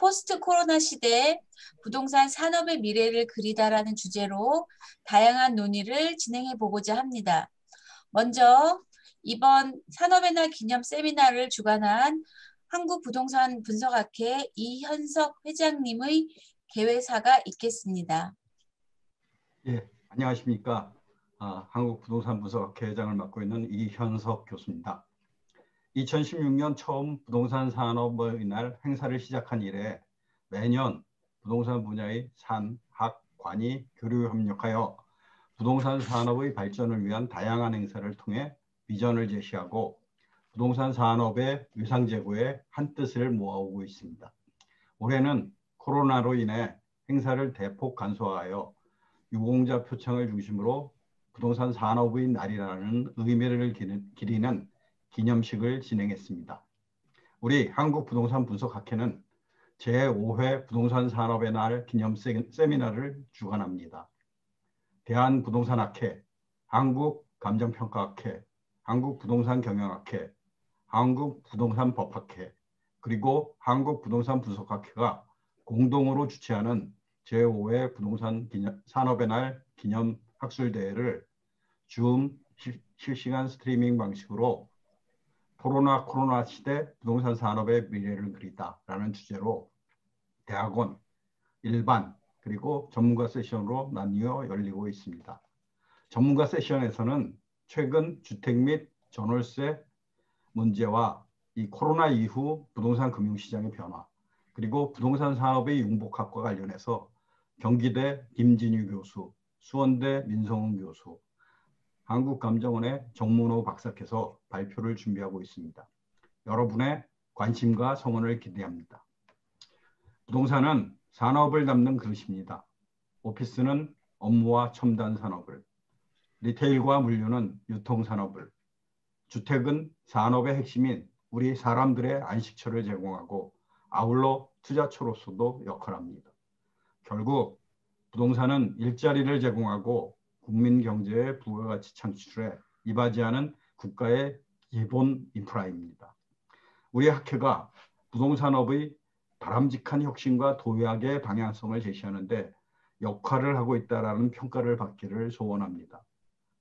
포스트 코로나 시대 부동산 산업의 미래를 그리다라는 주제로 다양한 논의를 진행해 보고자 합니다. 먼저 이번 산업의 날 기념 세미나를 주관한 한국부동산분석학회 이현석 회장님의 개회사가 있겠습니다. 예, 안녕하십니까. 한국부동산분석학회 회장을 맡고 있는 이현석 교수입니다. 2016년 처음 부동산 산업의 날 행사를 시작한 이래 매년 부동산 분야의 산, 학, 관이 교류 협력하여 부동산 산업의 발전을 위한 다양한 행사를 통해 비전을 제시하고 부동산 산업의 위상 제고에 한뜻을 모아오고 있습니다. 올해는 코로나로 인해 행사를 대폭 간소화하여 유공자 표창을 중심으로 부동산 산업의 날이라는 의미를 기리는 기념식을 진행했습니다. 우리 한국부동산분석학회는 제5회 부동산 산업의 날 기념 세미나를 주관합니다. 대한부동산학회, 한국감정평가학회, 한국부동산경영학회, 한국부동산법학회, 그리고 한국부동산분석학회가 공동으로 주최하는 제5회 부동산 산업의 날 기념 학술대회를 줌 실시간 스트리밍 방식으로 코로나 시대 부동산 산업의 미래를 그리다라는 주제로 대학원, 일반, 그리고 전문가 세션으로 나뉘어 열리고 있습니다. 전문가 세션에서는 최근 주택 및 전월세 문제와 이 코로나 이후 부동산 금융시장의 변화, 그리고 부동산 산업의 융복합과 관련해서 경기대 김진유 교수, 수원대 민성훈 교수, 한국감정원의 정문호 박사께서 발표를 준비하고 있습니다. 여러분의 관심과 성원을 기대합니다. 부동산은 산업을 담는 그릇입니다. 오피스는 업무와 첨단 산업을, 리테일과 물류는 유통산업을, 주택은 산업의 핵심인 우리 사람들의 안식처를 제공하고 아울러 투자처로서도 역할합니다. 결국 부동산은 일자리를 제공하고 국민 경제의 부가가치 창출에 이바지하는 국가의 기본 인프라입니다. 우리 학회가 부동산업의 바람직한 혁신과 도약의 방향성을 제시하는 데 역할을 하고 있다는 평가를 받기를 소원합니다.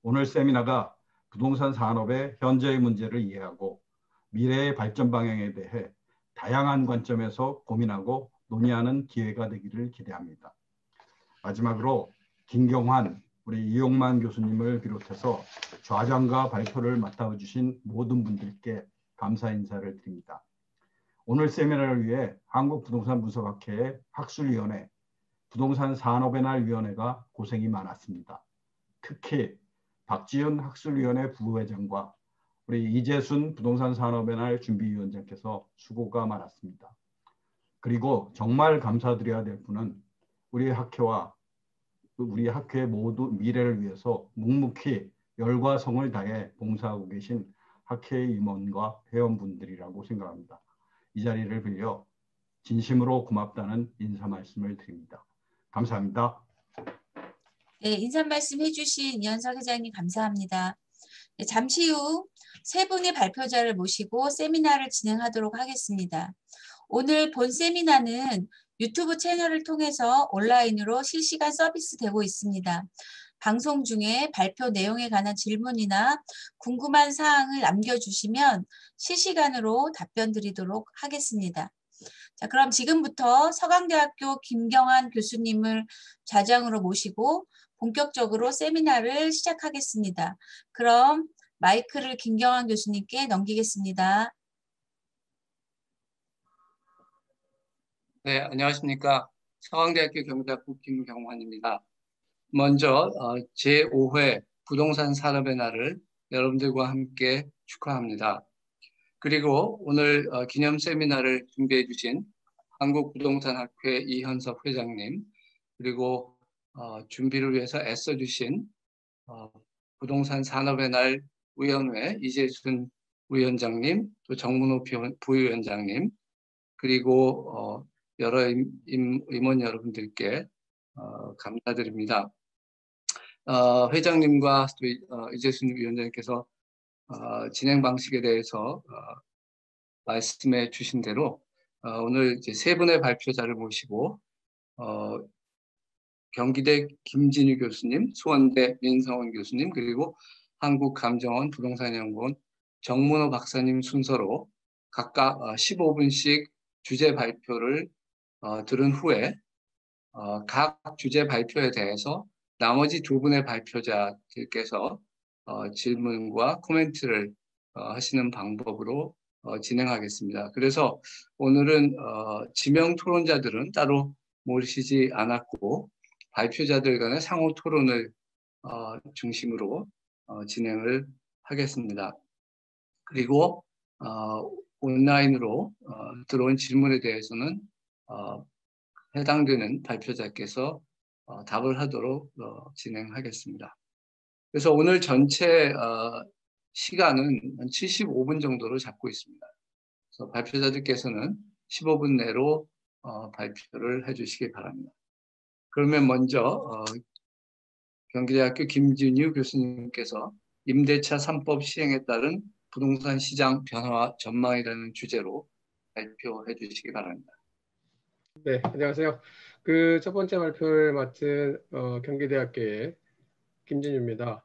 오늘 세미나가 부동산 산업의 현재의 문제를 이해하고 미래의 발전 방향에 대해 다양한 관점에서 고민하고 논의하는 기회가 되기를 기대합니다. 마지막으로 김경환, 우리 이용만 교수님을 비롯해서 좌장과 발표를 맡아주신 모든 분들께 감사 인사를 드립니다. 오늘 세미나를 위해 한국부동산분석학회의 학술위원회, 부동산 산업의 날 위원회가 고생이 많았습니다. 특히 박지은 학술위원회 부회장과 우리 이재순 부동산 산업의 날 준비위원장께서 수고가 많았습니다. 그리고 정말 감사드려야 될 분은 우리 학회와 우리 학회의 모두 미래를 위해서 묵묵히 열과 성을 다해 봉사하고 계신 학회의 임원과 회원분들이라고 생각합니다. 이 자리를 빌려 진심으로 고맙다는 인사 말씀을 드립니다. 감사합니다. 네, 인사 말씀 해주신 이현석 회장님 감사합니다. 네, 잠시 후 세 분의 발표자를 모시고 세미나를 진행하도록 하겠습니다. 오늘 본 세미나는 유튜브 채널을 통해서 온라인으로 실시간 서비스되고 있습니다. 방송 중에 발표 내용에 관한 질문이나 궁금한 사항을 남겨주시면 실시간으로 답변 드리도록 하겠습니다. 자, 그럼 지금부터 서강대학교 김경환 교수님을 좌장으로 모시고 본격적으로 세미나를 시작하겠습니다. 그럼 마이크를 김경환 교수님께 넘기겠습니다. 네, 안녕하십니까. 서강대학교 경제학부 김경환입니다. 먼저 제5회 부동산 산업의 날을 여러분들과 함께 축하합니다. 그리고 오늘 기념 세미나를 준비해 주신 한국부동산학회 이현석 회장님, 그리고 준비를 위해서 애써주신 부동산 산업의 날 위원회 이재순 위원장님, 또 정문호 부위원장님, 그리고 여러 임원 여러분들께 감사드립니다. 회장님과 또 이재순 위원장님께서 진행 방식에 대해서 말씀해 주신 대로 오늘 이제 세 분의 발표자를 모시고 경기대 김진유 교수님, 수원대 민성원 교수님, 그리고 한국감정원 부동산연구원 정문호 박사님 순서로 각각 15분씩 주제 발표를 들은 후에 각 주제 발표에 대해서 나머지 두 분의 발표자들께서 질문과 코멘트를 하시는 방법으로 진행하겠습니다. 그래서 오늘은 지명 토론자들은 따로 모시지 않았고 발표자들 간의 상호 토론을 중심으로 진행을 하겠습니다. 그리고 온라인으로 들어온 질문에 대해서는 해당되는 발표자께서 답을 하도록 진행하겠습니다. 그래서 오늘 전체 시간은 한 75분 정도로 잡고 있습니다. 그래서 발표자들께서는 15분 내로 발표를 해주시기 바랍니다. 그러면 먼저 경기대학교 김진유 교수님께서 임대차 3법 시행에 따른 부동산 시장 변화와 전망이라는 주제로 발표해 주시기 바랍니다. 네, 안녕하세요. 첫 번째 발표를 맡은 경기대학교의 김진유입니다.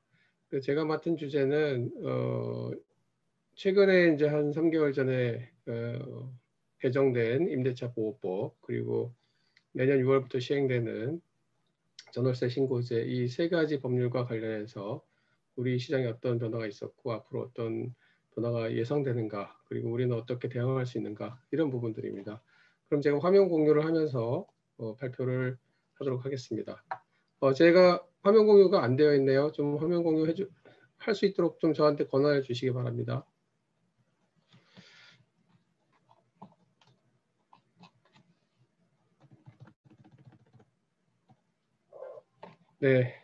제가 맡은 주제는 최근에 이제 한 3개월 전에 개정된 임대차 보호법, 그리고 내년 6월부터 시행되는 전월세 신고제, 이 세 가지 법률과 관련해서 우리 시장에 어떤 변화가 있었고 앞으로 어떤 변화가 예상되는가, 그리고 우리는 어떻게 대응할 수 있는가, 이런 부분들입니다. 그럼 제가 화면 공유를 하면서 발표를 하도록 하겠습니다. 제가 화면 공유가 안 되어 있네요. 좀 화면 공유 할 수 있도록 좀 저한테 권한을 주시기 바랍니다. 네,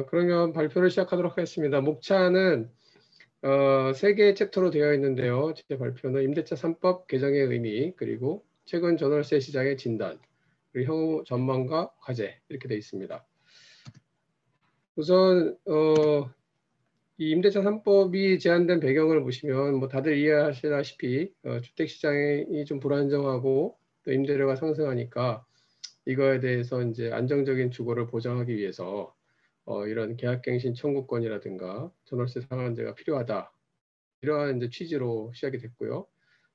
그러면 발표를 시작하도록 하겠습니다. 목차는 3개의 챕터로 되어 있는데요. 제 발표는 임대차 3법 개정의 의미, 그리고 최근 전월세 시장의 진단, 그리고 향후 전망과 과제, 이렇게 되어 있습니다. 우선 이 임대차 3법이 제안된 배경을 보시면 뭐 다들 이해하시다시피 주택시장이 좀 불안정하고 또 임대료가 상승하니까 이거에 대해서 이제 안정적인 주거를 보장하기 위해서 이런 계약갱신 청구권이라든가 전월세 상한제가 필요하다, 이러한 이제 취지로 시작이 됐고요.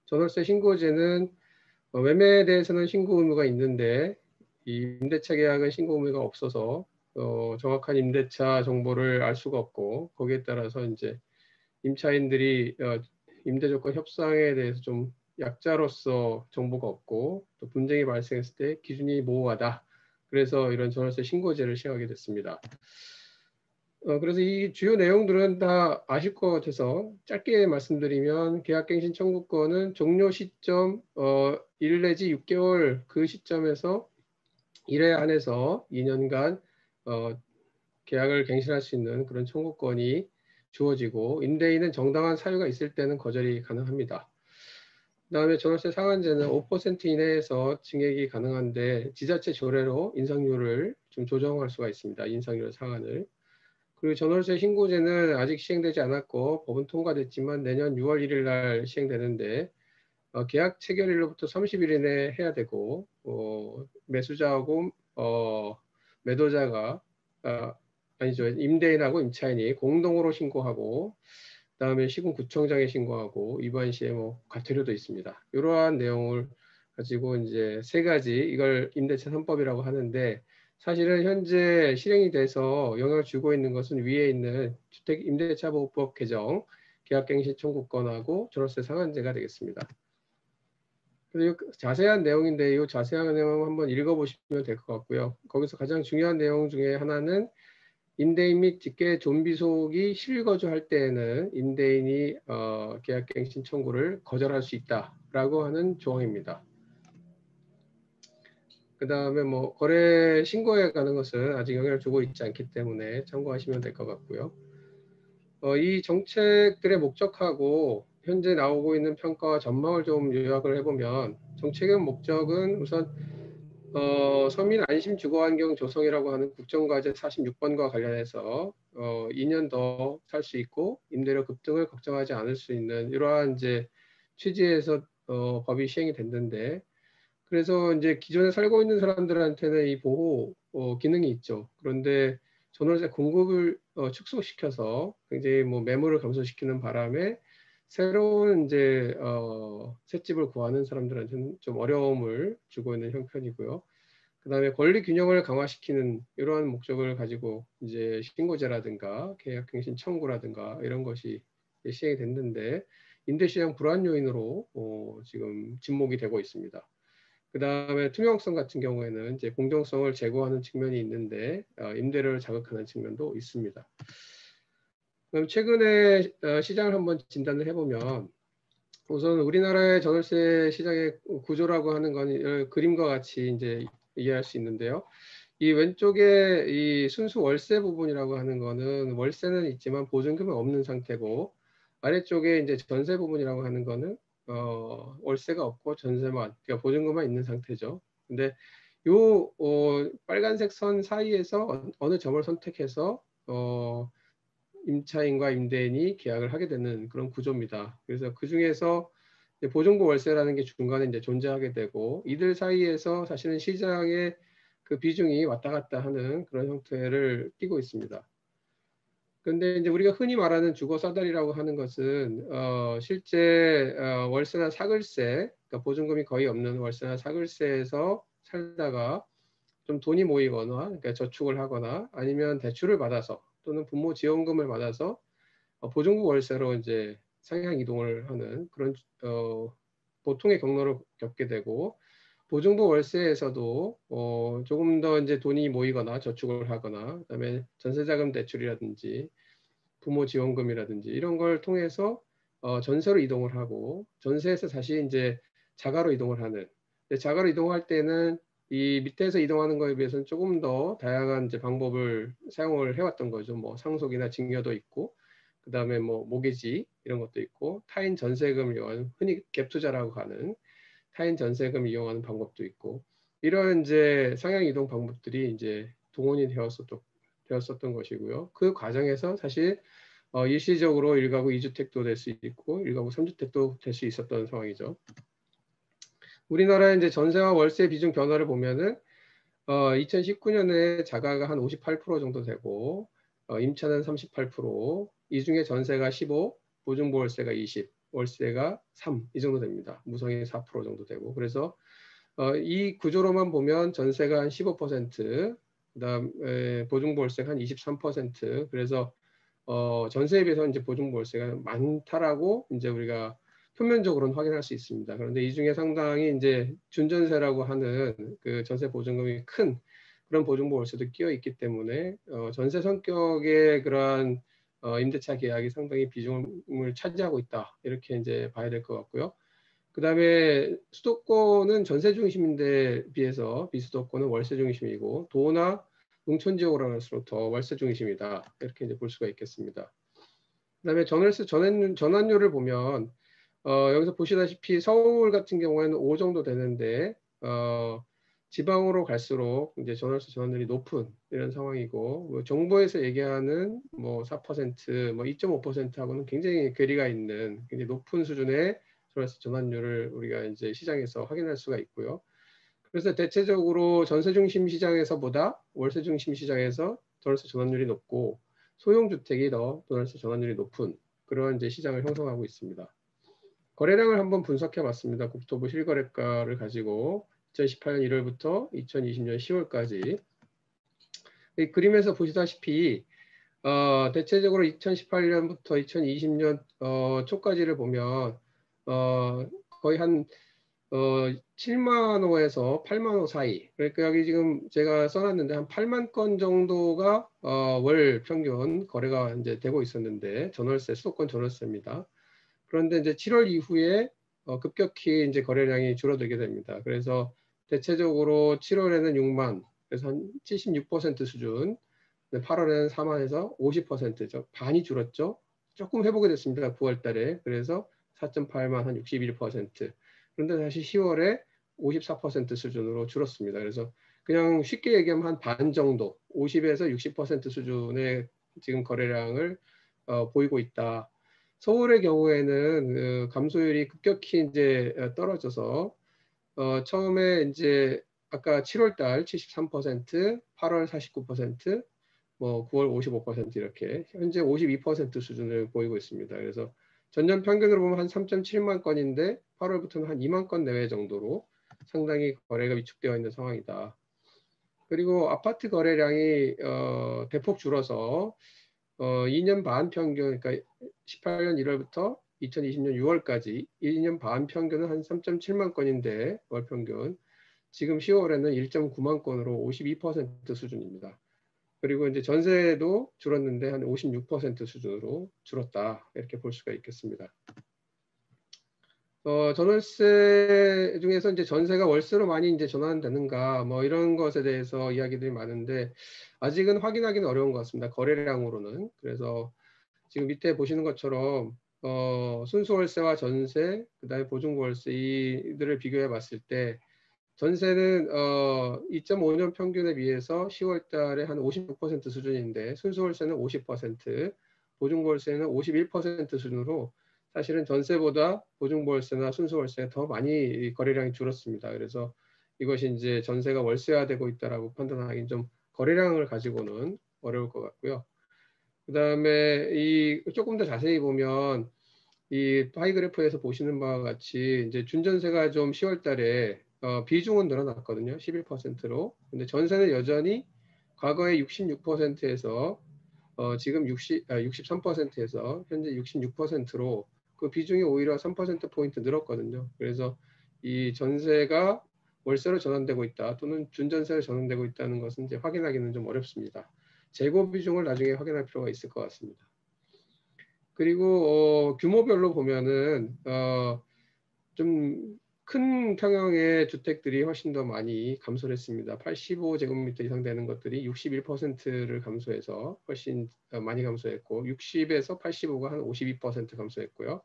전월세 신고제는 매매에 대해서는 신고 의무가 있는데 이 임대차 계약은 신고 의무가 없어서 정확한 임대차 정보를 알 수가 없고, 거기에 따라서 이제 임차인들이 임대조건 협상에 대해서 좀 약자로서 정보가 없고, 또 분쟁이 발생했을 때 기준이 모호하다. 그래서 이런 전월세 신고제를 시행하게 됐습니다. 그래서 이 주요 내용들은 다 아실 것 같아서 짧게 말씀드리면, 계약갱신 청구권은 종료 시점 1 내지 6개월 그 시점에서 1회 안에서 2년간 계약을 갱신할 수 있는 그런 청구권이 주어지고, 임대인은 정당한 사유가 있을 때는 거절이 가능합니다. 그다음에 전월세 상한제는 5% 이내에서 증액이 가능한데 지자체 조례로 인상률을 좀 조정할 수가 있습니다. 인상률 상한을. 그리고 전월세 신고제는 아직 시행되지 않았고 법은 통과됐지만 내년 6월 1일 날 시행되는데 계약 체결일로부터 30일 이내에 해야 되고, 매수자하고 매도자가 아니죠, 임대인하고 임차인이 공동으로 신고하고, 그다음에 시군구청장에 신고하고, 위반 시에 뭐 과태료도 있습니다. 이러한 내용을 가지고 이제 세 가지, 이걸 임대차 3법이라고 하는데, 사실은 현재 실행이 돼서 영향을 주고 있는 것은 위에 있는 주택 임대차 보호법 개정, 계약갱신 청구권하고 전월세 상한제가 되겠습니다. 그리고 자세한 내용인데 이 자세한 내용 한번 읽어보시면 될 것 같고요. 거기서 가장 중요한 내용 중에 하나는 임대인 및 직계 존비속이 실거주할 때에는 임대인이 계약갱신 청구를 거절할 수 있다라고 하는 조항입니다. 그 다음에 뭐 거래 신고에 관한 것은 아직 영향을 주고 있지 않기 때문에 참고하시면 될 것 같고요. 이 정책들의 목적하고 현재 나오고 있는 평가와 전망을 좀 요약을 해보면, 정책의 목적은 우선 서민 안심 주거 환경 조성이라고 하는 국정과제 46번과 관련해서 2년 더 살 수 있고 임대료 급등을 걱정하지 않을 수 있는 이러한 이제 취지에서 법이 시행이 됐는데, 그래서 이제 기존에 살고 있는 사람들한테는 이 보호 기능이 있죠. 그런데 전월세 공급을 축소시켜서 굉장히 뭐 매물을 감소시키는 바람에 새로운 이제 셋집을 구하는 사람들한테는 좀 어려움을 주고 있는 형편이고요. 그다음에 권리 균형을 강화시키는 이러한 목적을 가지고 이제 신고제라든가 계약갱신 청구라든가 이런 것이 시행이 됐는데 임대시장 불안 요인으로 지금 집목이 되고 있습니다. 그다음에 투명성 같은 경우에는 이제 공정성을 제고하는 측면이 있는데 임대료를 자극하는 측면도 있습니다. 그럼 최근에 시장을 한번 진단을 해보면 우선 우리나라의 전월세 시장의 구조라고 하는 건 그림과 같이 이제 이해할 수 있는데요. 이 왼쪽에 이 순수 월세 부분이라고 하는 거는 월세는 있지만 보증금은 없는 상태고, 아래쪽에 이제 전세 부분이라고 하는 거는 월세가 없고 전세만, 그러니까 보증금만 있는 상태죠. 근데 요 빨간색 선 사이에서 어느 점을 선택해서 임차인과 임대인이 계약을 하게 되는 그런 구조입니다. 그래서 그 중에서 보증금 월세라는 게 중간에 이제 존재하게 되고, 이들 사이에서 사실은 시장의 그 비중이 왔다 갔다 하는 그런 형태를 띠고 있습니다. 그런데 이제 우리가 흔히 말하는 주거 사다리라고 하는 것은 실제 월세나 사글세, 그러니까 보증금이 거의 없는 월세나 사글세에서 살다가 좀 돈이 모이거나, 그러니까 저축을 하거나 아니면 대출을 받아서 또는 부모 지원금을 받아서 보증금 월세로 이제 상향 이동을 하는 그런 보통의 경로를 겪게 되고, 보증금 월세에서도 조금 더 이제 돈이 모이거나 저축을 하거나, 그다음에 전세자금 대출이라든지 부모 지원금이라든지 이런 걸 통해서 전세로 이동을 하고, 전세에서 다시 이제 자가로 이동을 하는. 근데 자가로 이동할 때는 이 밑에서 이동하는 거에 비해서는 조금 더 다양한 이제 방법을 사용을 해왔던 거죠. 뭐 상속이나 증여도 있고, 그 다음에 뭐 모기지 이런 것도 있고, 타인 전세금 이용하는, 흔히 갭 투자라고 하는 타인 전세금 이용하는 방법도 있고, 이런 이제 상향 이동 방법들이 이제 동원이 되었었던 것이고요. 그 과정에서 사실 일시적으로 1가구 2주택도 될 수 있고 1가구 3주택도 될 수 있었던 상황이죠. 우리나라의 이제 전세와 월세 비중 변화를 보면은 2019년에 자가가 한 58% 정도 되고, 임차는 38%, 이 중에 전세가 15, 보증보 월세가 20, 월세가 3, 이 정도 됩니다. 무성이 4% 정도 되고, 그래서 이 구조로만 보면 전세가 한 15%, 그다음에 보증보 월세가 한 23%, 그래서 전세에 비해서 이제 보증보 월세가 많다라고 이제 우리가 표면적으로는 확인할 수 있습니다. 그런데 이 중에 상당히 이제 준전세라고 하는 그 전세 보증금이 큰 그런 보증보 월세도 끼어 있기 때문에 전세 성격의 그러한 임대차 계약이 상당히 비중을 차지하고 있다, 이렇게 이제 봐야 될 것 같고요. 그 다음에 수도권은 전세 중심인데 비해서 비수도권은 월세 중심이고, 도나 농촌 지역으로 갈수록 더 월세 중심이다, 이렇게 이제 볼 수가 있겠습니다. 그 다음에 전월세 전환율을 보면 여기서 보시다시피 서울 같은 경우에는 5 정도 되는데 지방으로 갈수록 이제 전월세 전환율이 높은 이런 상황이고, 뭐 정부에서 얘기하는 뭐 4%, 뭐 2.5%하고는 굉장히 괴리가 있는 굉장히 높은 수준의 전월세 전환율을 우리가 이제 시장에서 확인할 수가 있고요. 그래서 대체적으로 전세 중심 시장에서보다 월세 중심 시장에서 전월세 전환율이 높고, 소형주택이 더 전월세 전환율이 높은 그런 이제 시장을 형성하고 있습니다. 거래량을 한번 분석해 봤습니다. 국토부 실거래가를 가지고 2018년 1월부터 2020년 10월까지. 이 그림에서 보시다시피 대체적으로 2018년부터 2020년 초까지를 보면 거의 한 7만 호에서 8만 호 사이, 그러니까 여기 지금 제가 써놨는데 한 8만 건 정도가 월 평균 거래가 이제 되고 있었는데, 전월세, 수도권 전월세입니다. 그런데 이제 7월 이후에 급격히 이제 거래량이 줄어들게 됩니다. 그래서 대체적으로 7월에는 6만, 그래서 한 76% 수준, 8월에는 4만에서 50%죠. 반이 줄었죠. 조금 회복이 됐습니다. 9월 달에. 그래서 4.8만 한 61%. 그런데 다시 10월에 54% 수준으로 줄었습니다. 그래서 그냥 쉽게 얘기하면 한 반 정도, 50에서 60% 수준의 지금 거래량을 보이고 있다. 서울의 경우에는 감소율이 급격히 이제 떨어져서 처음에 이제 아까 7월달 73%, 8월 49%, 뭐 9월 55% 이렇게 현재 52% 수준을 보이고 있습니다. 그래서 전년 평균으로 보면 한 3.7만 건인데 8월부터는 한 2만 건 내외 정도로 상당히 거래가 위축되어 있는 상황이다. 그리고 아파트 거래량이 대폭 줄어서 2년 반 평균, 그러니까 18년 1월부터 2020년 6월까지 2년 반 평균은 한 3.7만 건인데 월 평균 지금 10월에는 1.9만 건으로 52% 수준입니다. 그리고 이제 전세도 줄었는데 한 56% 수준으로 줄었다 이렇게 볼 수가 있겠습니다. 전월세 중에서 이제 전세가 월세로 많이 이제 전환되는가 뭐 이런 것에 대해서 이야기들이 많은데 아직은 확인하기는 어려운 것 같습니다. 거래량으로는. 그래서 지금 밑에 보시는 것처럼 순수월세와 전세, 그다음에 보증보월세 이들을 비교해 봤을 때 전세는 2.5년 평균에 비해서 10월 달에 한 56% 수준인데 순수월세는 50%, 보증보월세는 51% 수준으로 사실은 전세보다 보증보월세나 순수월세가 더 많이 거래량이 줄었습니다. 그래서 이것이 이제 전세가 월세화되고 있다라고 판단하기는 좀 거래량을 가지고는 어려울 것 같고요. 그다음에 이 조금 더 자세히 보면 이 파이 그래프에서 보시는 바와 같이 이제 준전세가 좀 10월 달에 비중은 늘어났거든요. 11%로. 근데 전세는 여전히 과거에 66%에서 지금 63%에서 현재 66%로 그 비중이 오히려 3%포인트 늘었거든요. 그래서 이 전세가 월세로 전환되고 있다 또는 준전세로 전환되고 있다는 것은 이제 확인하기는 좀 어렵습니다. 재고 비중을 나중에 확인할 필요가 있을 것 같습니다. 그리고 규모별로 보면은 좀 큰 평형의 주택들이 훨씬 더 많이 감소를 했습니다. 85제곱미터 이상 되는 것들이 61%를 감소해서 훨씬 많이 감소했고 60에서 85가 한 52% 감소했고요.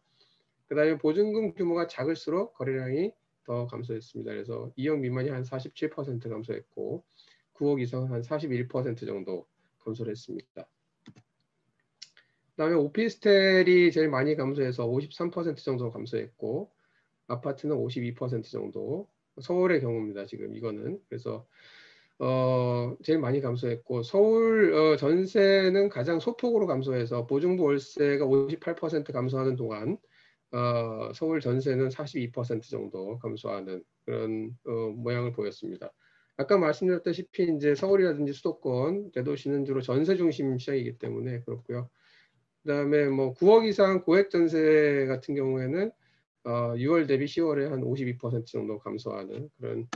그 다음에 보증금 규모가 작을수록 거래량이 더 감소했습니다. 그래서 2억 미만이 한 47% 감소했고 9억 이상은 한 41% 정도 감소를 했습니다. 그다음에 오피스텔이 제일 많이 감소해서 53% 정도 감소했고 아파트는 52% 정도. 서울의 경우입니다. 지금 이거는. 그래서 제일 많이 감소했고 서울 전세는 가장 소폭으로 감소해서 보증부 월세가 58% 감소하는 동안 서울 전세는 42% 정도 감소하는 그런 모양을 보였습니다. 아까 말씀드렸다시피 이제 서울이라든지 수도권 대도시는 주로 전세 중심 시장이기 때문에 그렇고요. 그다음에 뭐 9억 이상 고액 전세 같은 경우에는 6월 대비 10월에 한 52% 정도 감소하는 그런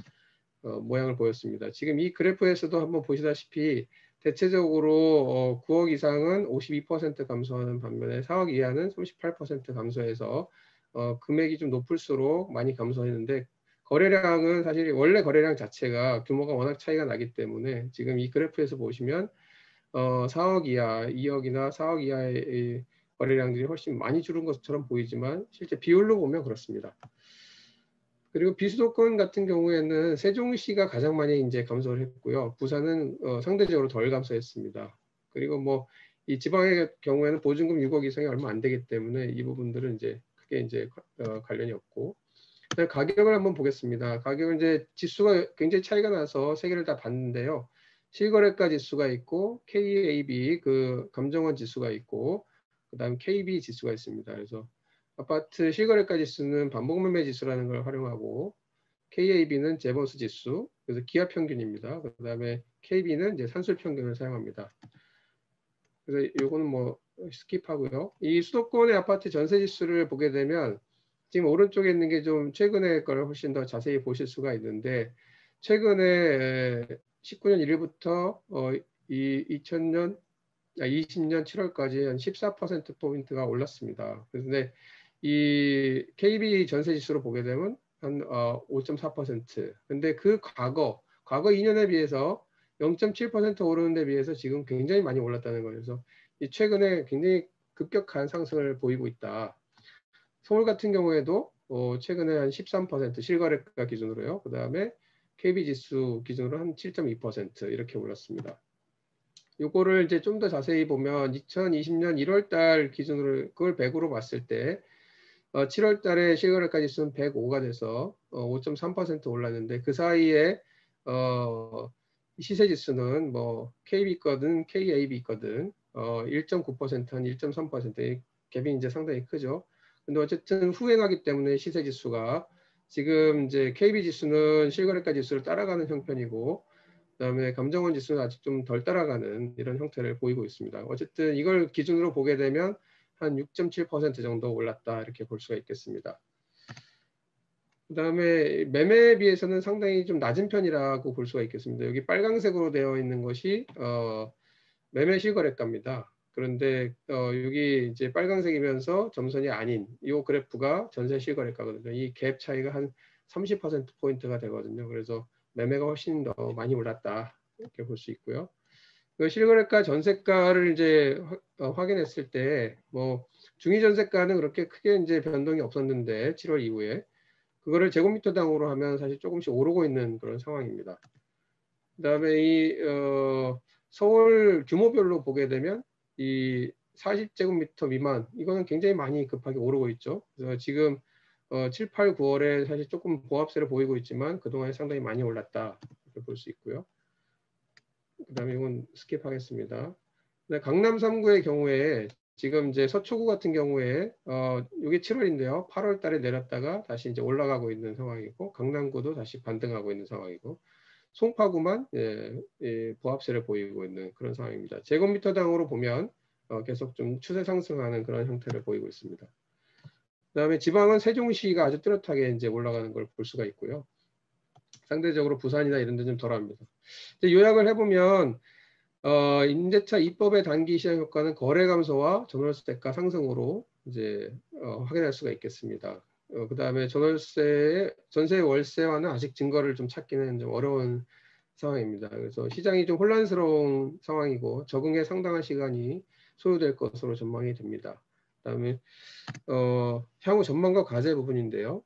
모양을 보였습니다. 지금 이 그래프에서도 한번 보시다시피 대체적으로 9억 이상은 52% 감소하는 반면에 4억 이하는 38% 감소해서 금액이 좀 높을수록 많이 감소했는데 거래량은 사실 원래 거래량 자체가 규모가 워낙 차이가 나기 때문에 지금 이 그래프에서 보시면 4억 이하, 2억이나 4억 이하의 거래량들이 훨씬 많이 줄은 것처럼 보이지만 실제 비율로 보면 그렇습니다. 그리고 비수도권 같은 경우에는 세종시가 가장 많이 이제 감소를 했고요. 부산은 상대적으로 덜 감소했습니다. 그리고 뭐 이 지방의 경우에는 보증금 6억 이상이 얼마 안 되기 때문에 이 부분들은 이제 크게 이제 관련이 없고. 가격을 한번 보겠습니다. 가격은 이제 지수가 굉장히 차이가 나서 세 개를 다 봤는데요. 실거래가 지수가 있고 KAB 그 감정원 지수가 있고 그다음 KB 지수가 있습니다. 그래서 아파트 실거래가 지수는 반복 매매 지수라는 걸 활용하고 KAB는 제보수 지수, 그래서 기압 평균입니다. 그다음에 KB는 이제 산술 평균을 사용합니다. 그래서 요거는 뭐 스킵하고요. 이 수도권의 아파트 전세 지수를 보게 되면 지금 오른쪽에 있는 게 좀 최근의 걸 훨씬 더 자세히 보실 수가 있는데 최근에 19년 1일부터 2020년 7월까지 한 14%포인트가 올랐습니다. 그런데 이 KB 전세 지수로 보게 되면 한 5.4%. 근데 그 과거 2년에 비해서 0.7% 오르는 데 비해서 지금 굉장히 많이 올랐다는 거예요. 그래서 이 최근에 굉장히 급격한 상승을 보이고 있다. 서울 같은 경우에도 최근에 한 13% 실거래가 기준으로요. 그 다음에 KB 지수 기준으로 한 7.2% 이렇게 올랐습니다. 요거를 이제 좀 더 자세히 보면 2020년 1월 달 기준으로 그걸 100으로 봤을 때 7월 달에 실거래가 지수는 105가 돼서 5.3% 올랐는데 그 사이에 시세 지수는 뭐 KB 거든 KAB 거든 1.9% 한 1.3% 갭이 이제 상당히 크죠. 근데 어쨌든 후행하기 때문에 시세 지수가 지금 이제 KB 지수는 실거래가 지수를 따라가는 형편이고 그다음에 감정원 지수는 아직 좀 덜 따라가는 이런 형태를 보이고 있습니다. 어쨌든 이걸 기준으로 보게 되면 한 6.7% 정도 올랐다 이렇게 볼 수가 있겠습니다. 그다음에 매매에 비해서는 상당히 좀 낮은 편이라고 볼 수가 있겠습니다. 여기 빨강색으로 되어 있는 것이 매매 실거래가입니다. 그런데 여기 이제 빨강색이면서 점선이 아닌 이 그래프가 전세 실거래가거든요. 이 갭 차이가 한 30%포인트가 되거든요. 그래서 매매가 훨씬 더 많이 올랐다 이렇게 볼 수 있고요. 그 실거래가 전세가를 이제 확인했을 때 뭐 중위 전세가는 그렇게 크게 이제 변동이 없었는데 7월 이후에 그거를 제곱미터당으로 하면 사실 조금씩 오르고 있는 그런 상황입니다. 그다음에 이 서울 규모별로 보게 되면 이 40제곱미터 미만 이거는 굉장히 많이 급하게 오르고 있죠. 그래서 지금 7, 8, 9월에 사실 조금 보합세를 보이고 있지만 그동안에 상당히 많이 올랐다 이렇게 볼 수 있고요. 그다음에 이건 스킵하겠습니다. 강남 3구의 경우에 지금 이제 서초구 같은 경우에 이게 7월인데요. 8월 달에 내렸다가 다시 이제 올라가고 있는 상황이고 강남구도 다시 반등하고 있는 상황이고 송파구만 보합세를 보이고 있는 그런 상황입니다. 제곱미터당으로 보면 계속 좀 추세 상승하는 그런 형태를 보이고 있습니다. 그다음에 지방은 세종시가 아주 뚜렷하게 이제 올라가는 걸 볼 수가 있고요. 상대적으로 부산이나 이런 데 좀 덜합니다. 요약을 해보면 임대차 입법의 단기 시장 효과는 거래 감소와 전월세 대가 상승으로 이제 확인할 수가 있겠습니다. 그다음에 전세 월세와는 아직 증거를 좀 찾기는 좀 어려운 상황입니다. 그래서 시장이 좀 혼란스러운 상황이고 적응에 상당한 시간이 소요될 것으로 전망이 됩니다. 그다음에 향후 전망과 과제 부분인데요.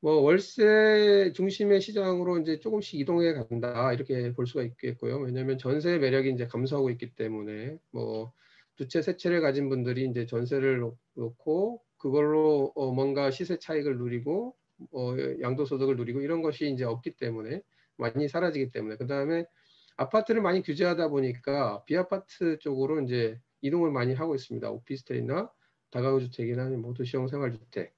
뭐 월세 중심의 시장으로 이제 조금씩 이동해 간다 이렇게 볼 수가 있겠고요. 왜냐하면 전세 매력이 이제 감소하고 있기 때문에 뭐 두 채, 세 채를 가진 분들이 이제 전세를 놓고 그걸로 뭔가 시세 차익을 누리고 양도소득을 누리고 이런 것이 이제 없기 때문에 많이 사라지기 때문에 그 다음에 아파트를 많이 규제하다 보니까 비아파트 쪽으로 이제 이동을 많이 하고 있습니다. 오피스텔이나 다가구 주택이나 뭐 도시형 생활주택.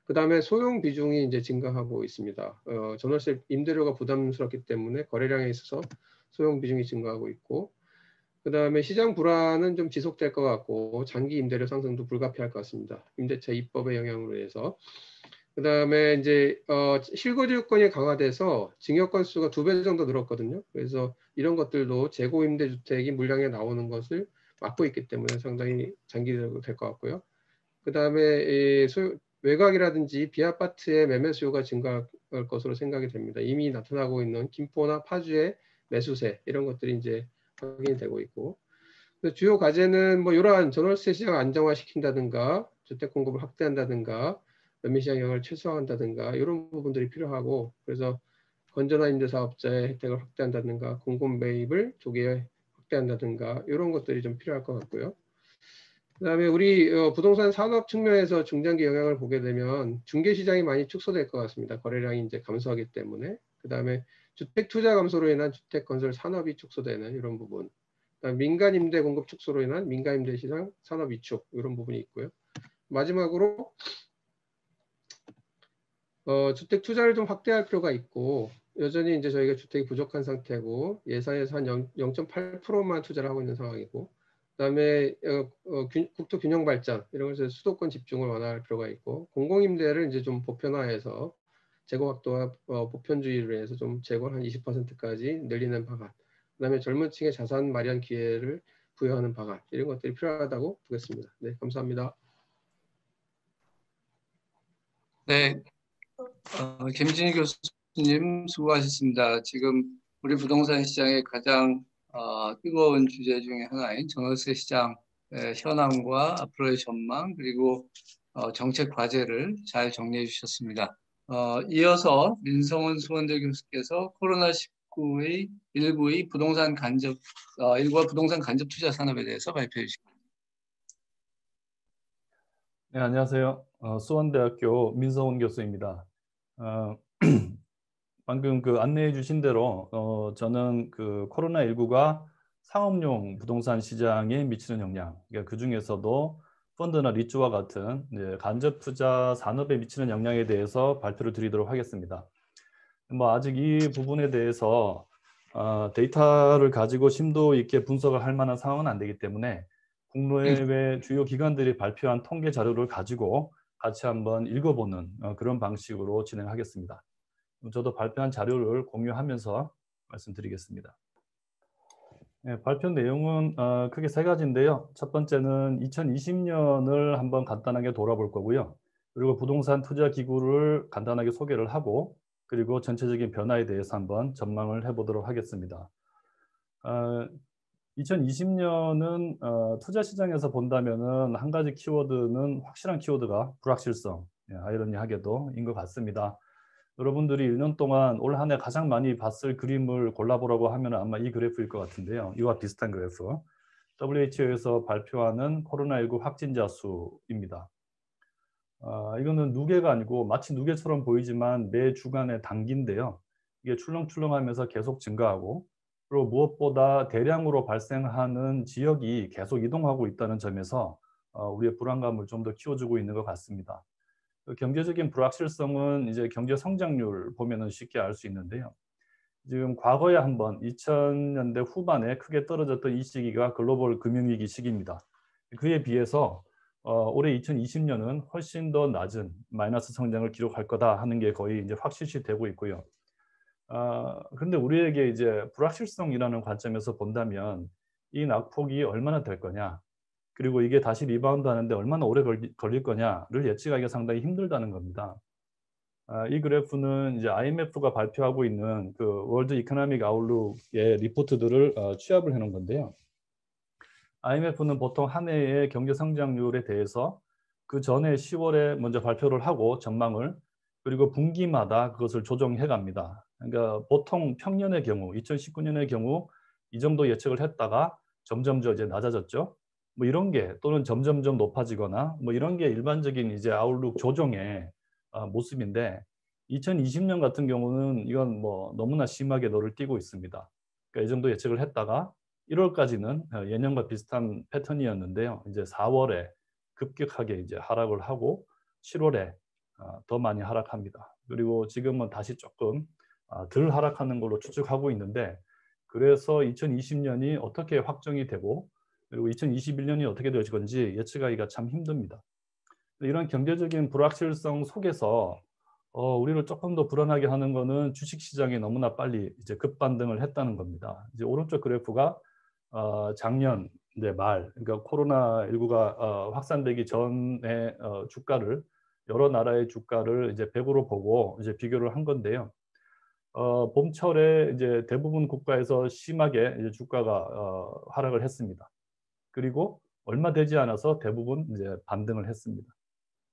그 다음에 소형 비중이 이제 증가하고 있습니다. 전월세 임대료가 부담스럽기 때문에 거래량에 있어서 소형 비중이 증가하고 있고, 그 다음에 시장 불안은 좀 지속될 것 같고, 장기 임대료 상승도 불가피할 것 같습니다. 임대차 입법의 영향으로 해서. 그 다음에 이제 실거주 요건이 강화돼서 증여 건수가 2배 정도 늘었거든요. 그래서 이런 것들도 재고 임대 주택이 물량에 나오는 것을 막고 있기 때문에 상당히 장기적으로 될 것 같고요. 그 다음에 외곽이라든지 비아파트의 매매 수요가 증가할 것으로 생각이 됩니다. 이미 나타나고 있는 김포나 파주의 매수세 이런 것들이 이제 확인이 되고 있고, 주요 과제는 뭐 이러한 전월세 시장 안정화시킨다든가 주택 공급을 확대한다든가 매매 시장 영향을 최소화한다든가 이런 부분들이 필요하고, 그래서 건전한 임대사업자의 혜택을 확대한다든가 공급 매입을 조기에 확대한다든가 이런 것들이 좀 필요할 것 같고요. 그다음에 우리 부동산 산업 측면에서 중장기 영향을 보게 되면 중개 시장이 많이 축소될 것 같습니다. 거래량이 이제 감소하기 때문에. 그다음에 주택 투자 감소로 인한 주택 건설 산업이 축소되는 이런 부분. 민간 임대 공급 축소로 인한 민간 임대 시장 산업 위축 이런 부분이 있고요. 마지막으로 주택 투자를 좀 확대할 필요가 있고, 여전히 이제 저희가 주택이 부족한 상태고 예산에서 한 0.8%만 투자를 하고 있는 상황이고, 그다음에 국토 균형 발전 이런 것에서 수도권 집중을 완화할 필요가 있고, 공공임대를 이제 좀 보편화해서 재고 확대와 보편주의를 해서 좀 재고를 한 20%까지 늘리는 방안, 그다음에 젊은 층의 자산 마련 기회를 부여하는 방안 이런 것들이 필요하다고 보겠습니다. 네, 감사합니다. 네, 김진희 교수님 수고하셨습니다. 지금 우리 부동산 시장의 가장 뜨거운 주제 중에 하나인 전월세 시장의 현황과 앞으로의 전망 그리고 정책 과제를 잘 정리해 주셨습니다. 이어서 민성원 수원대 교수께서 코로나19 2019의 일부의 부동산 간접 일부와 부동산 간접 투자 산업에 대해서 발표해 주십니다. 네, 안녕하세요. 수원대학교 민성훈 교수입니다. 방금 그 안내해 주신 대로 저는 그 코로나19가 상업용 부동산 시장에 미치는 영향, 그러니까 그 중에서도 펀드나 리츠와 같은 간접 투자 산업에 미치는 영향에 대해서 발표를 드리도록 하겠습니다. 뭐 아직 이 부분에 대해서 데이터를 가지고 심도 있게 분석을 할 만한 상황은 안 되기 때문에 국내외 주요 기관들이 발표한 통계 자료를 가지고 같이 한번 읽어보는 그런 방식으로 진행하겠습니다. 저도 발표한 자료를 공유하면서 말씀드리겠습니다. 네, 발표 내용은 크게 세 가지인데요. 첫 번째는 2020년을 한번 간단하게 돌아볼 거고요. 그리고 부동산 투자 기구를 간단하게 소개를 하고 그리고 전체적인 변화에 대해서 한번 전망을 해보도록 하겠습니다. 2020년은 투자 시장에서 본다면은 한 가지 키워드는 확실한 키워드가 불확실성, 아이러니하게도 인 것 같습니다. 여러분들이 1년 동안 올 한 해 가장 많이 봤을 그림을 골라보라고 하면 아마 이 그래프일 것 같은데요. 이와 비슷한 그래프. WHO에서 발표하는 코로나19 확진자 수입니다. 이거는 누계가 아니고 마치 누계처럼 보이지만 매 주간의 단기인데요. 이게 출렁출렁하면서 계속 증가하고 그리고 무엇보다 대량으로 발생하는 지역이 계속 이동하고 있다는 점에서 우리의 불안감을 좀 더 키워주고 있는 것 같습니다. 경제적인 불확실성은 이제 경제 성장률 보면은 쉽게 알 수 있는데요. 지금 과거에 한번 2000년대 후반에 크게 떨어졌던 이 시기가 글로벌 금융위기 시기입니다. 그에 비해서 올해 2020년은 훨씬 더 낮은 마이너스 성장을 기록할 거다 하는 게 거의 이제 확실시 되고 있고요. 그런데 우리에게 이제 불확실성이라는 관점에서 본다면 이 낙폭이 얼마나 될 거냐, 그리고 이게 다시 리바운드 하는데 얼마나 오래 걸릴 거냐를 예측하기가 상당히 힘들다는 겁니다. 이 그래프는 이제 IMF가 발표하고 있는 그 월드 이코노믹 아웃룩의 리포트들을 취합을 해놓은 건데요. IMF는 보통 한 해의 경제 성장률에 대해서 그 전에 10월에 먼저 발표를 하고 전망을, 그리고 분기마다 그것을 조정해 갑니다. 그러니까 보통 평년의 경우 2019년의 경우 이 정도 예측을 했다가 점점 이제 낮아졌죠. 뭐 이런 게, 또는 점점점 높아지거나 뭐 이런 게 일반적인 이제 아웃룩 조정의 모습인데, 2020년 같은 경우는 이건 뭐 너무나 심하게 널을 띄고 있습니다. 그러니까 이 정도 예측을 했다가 1월까지는 예년과 비슷한 패턴이었는데요. 이제 4월에 급격하게 이제 하락을 하고 7월에 더 많이 하락합니다. 그리고 지금은 다시 조금 덜 하락하는 걸로 추측하고 있는데, 그래서 2020년이 어떻게 확정이 되고 그리고 2021년이 어떻게 될 건지 예측하기가 참 힘듭니다. 이런 경제적인 불확실성 속에서 우리를 조금 더 불안하게 하는 거는 주식시장이 너무나 빨리 이제 급반등을 했다는 겁니다. 이제 오른쪽 그래프가 작년 말, 그러니까 코로나19가 확산되기 전에 주가를, 여러 나라의 주가를 이제 100으로 보고 이제 비교를 한 건데요. 봄철에 이제 대부분 국가에서 심하게 이제 주가가 하락을 했습니다. 그리고 얼마 되지 않아서 대부분 이제 반등을 했습니다.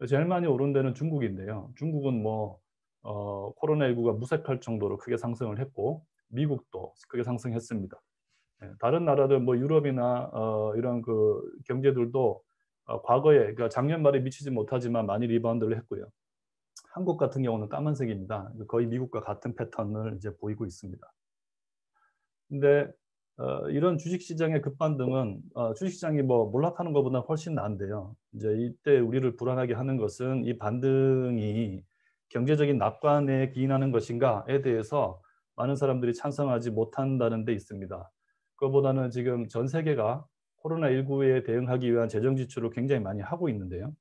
제일 많이 오른 데는 중국인데요. 중국은 뭐 코로나19가 무색할 정도로 크게 상승을 했고, 미국도 크게 상승했습니다. 다른 나라들 뭐 유럽이나 이런 그 경제들도 과거에, 그러니까 작년 말에 미치지 못하지만 많이 리바운드를 했고요. 한국 같은 경우는 까만색입니다. 거의 미국과 같은 패턴을 이제 보이고 있습니다. 근데 이런 주식시장의 급반등은 주식시장이 뭐 몰락하는 것보다 훨씬 나은데요. 이제 이때 우리를 불안하게 하는 것은 이 반등이 경제적인 낙관에 기인하는 것인가에 대해서 많은 사람들이 찬성하지 못한다는 데 있습니다. 그것보다는 지금 전 세계가 코로나19에 대응하기 위한 재정 지출을 굉장히 많이 하고 있는데요.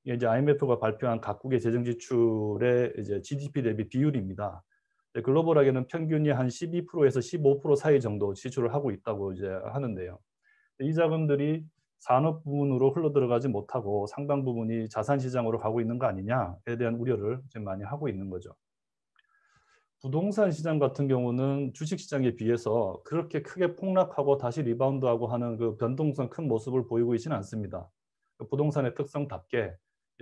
이게 이제 IMF가 발표한 각국의 재정 지출의 이제 GDP 대비 비율입니다. 글로벌하게는 평균이 한 12%에서 15% 사이 정도 지출을 하고 있다고 이제 하는데요. 이 자금들이 산업 부문으로 흘러들어가지 못하고 상당 부분이 자산 시장으로 가고 있는 거 아니냐에 대한 우려를 지금 많이 하고 있는 거죠. 부동산 시장 같은 경우는 주식 시장에 비해서 그렇게 크게 폭락하고 다시 리바운드하고 하는 그 변동성 큰 모습을 보이고 있지는 않습니다. 부동산의 특성답게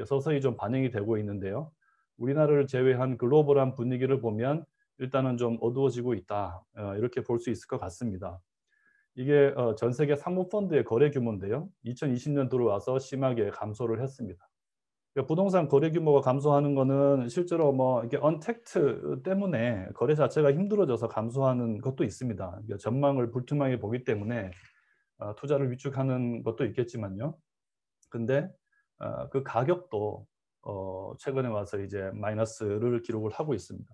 서서히 좀 반영이 되고 있는데요. 우리나라를 제외한 글로벌한 분위기를 보면 일단은 좀 어두워지고 있다. 이렇게 볼 수 있을 것 같습니다. 이게 전 세계 사모펀드의 거래 규모인데요. 2020년 들어와서 심하게 감소를 했습니다. 그러니까 부동산 거래 규모가 감소하는 거는 실제로 뭐 이게 언택트 때문에 거래 자체가 힘들어져서 감소하는 것도 있습니다. 그러니까 전망을 불투명하게 보기 때문에 투자를 위축하는 것도 있겠지만요. 근데 그 가격도 최근에 와서 이제 마이너스를 기록을 하고 있습니다.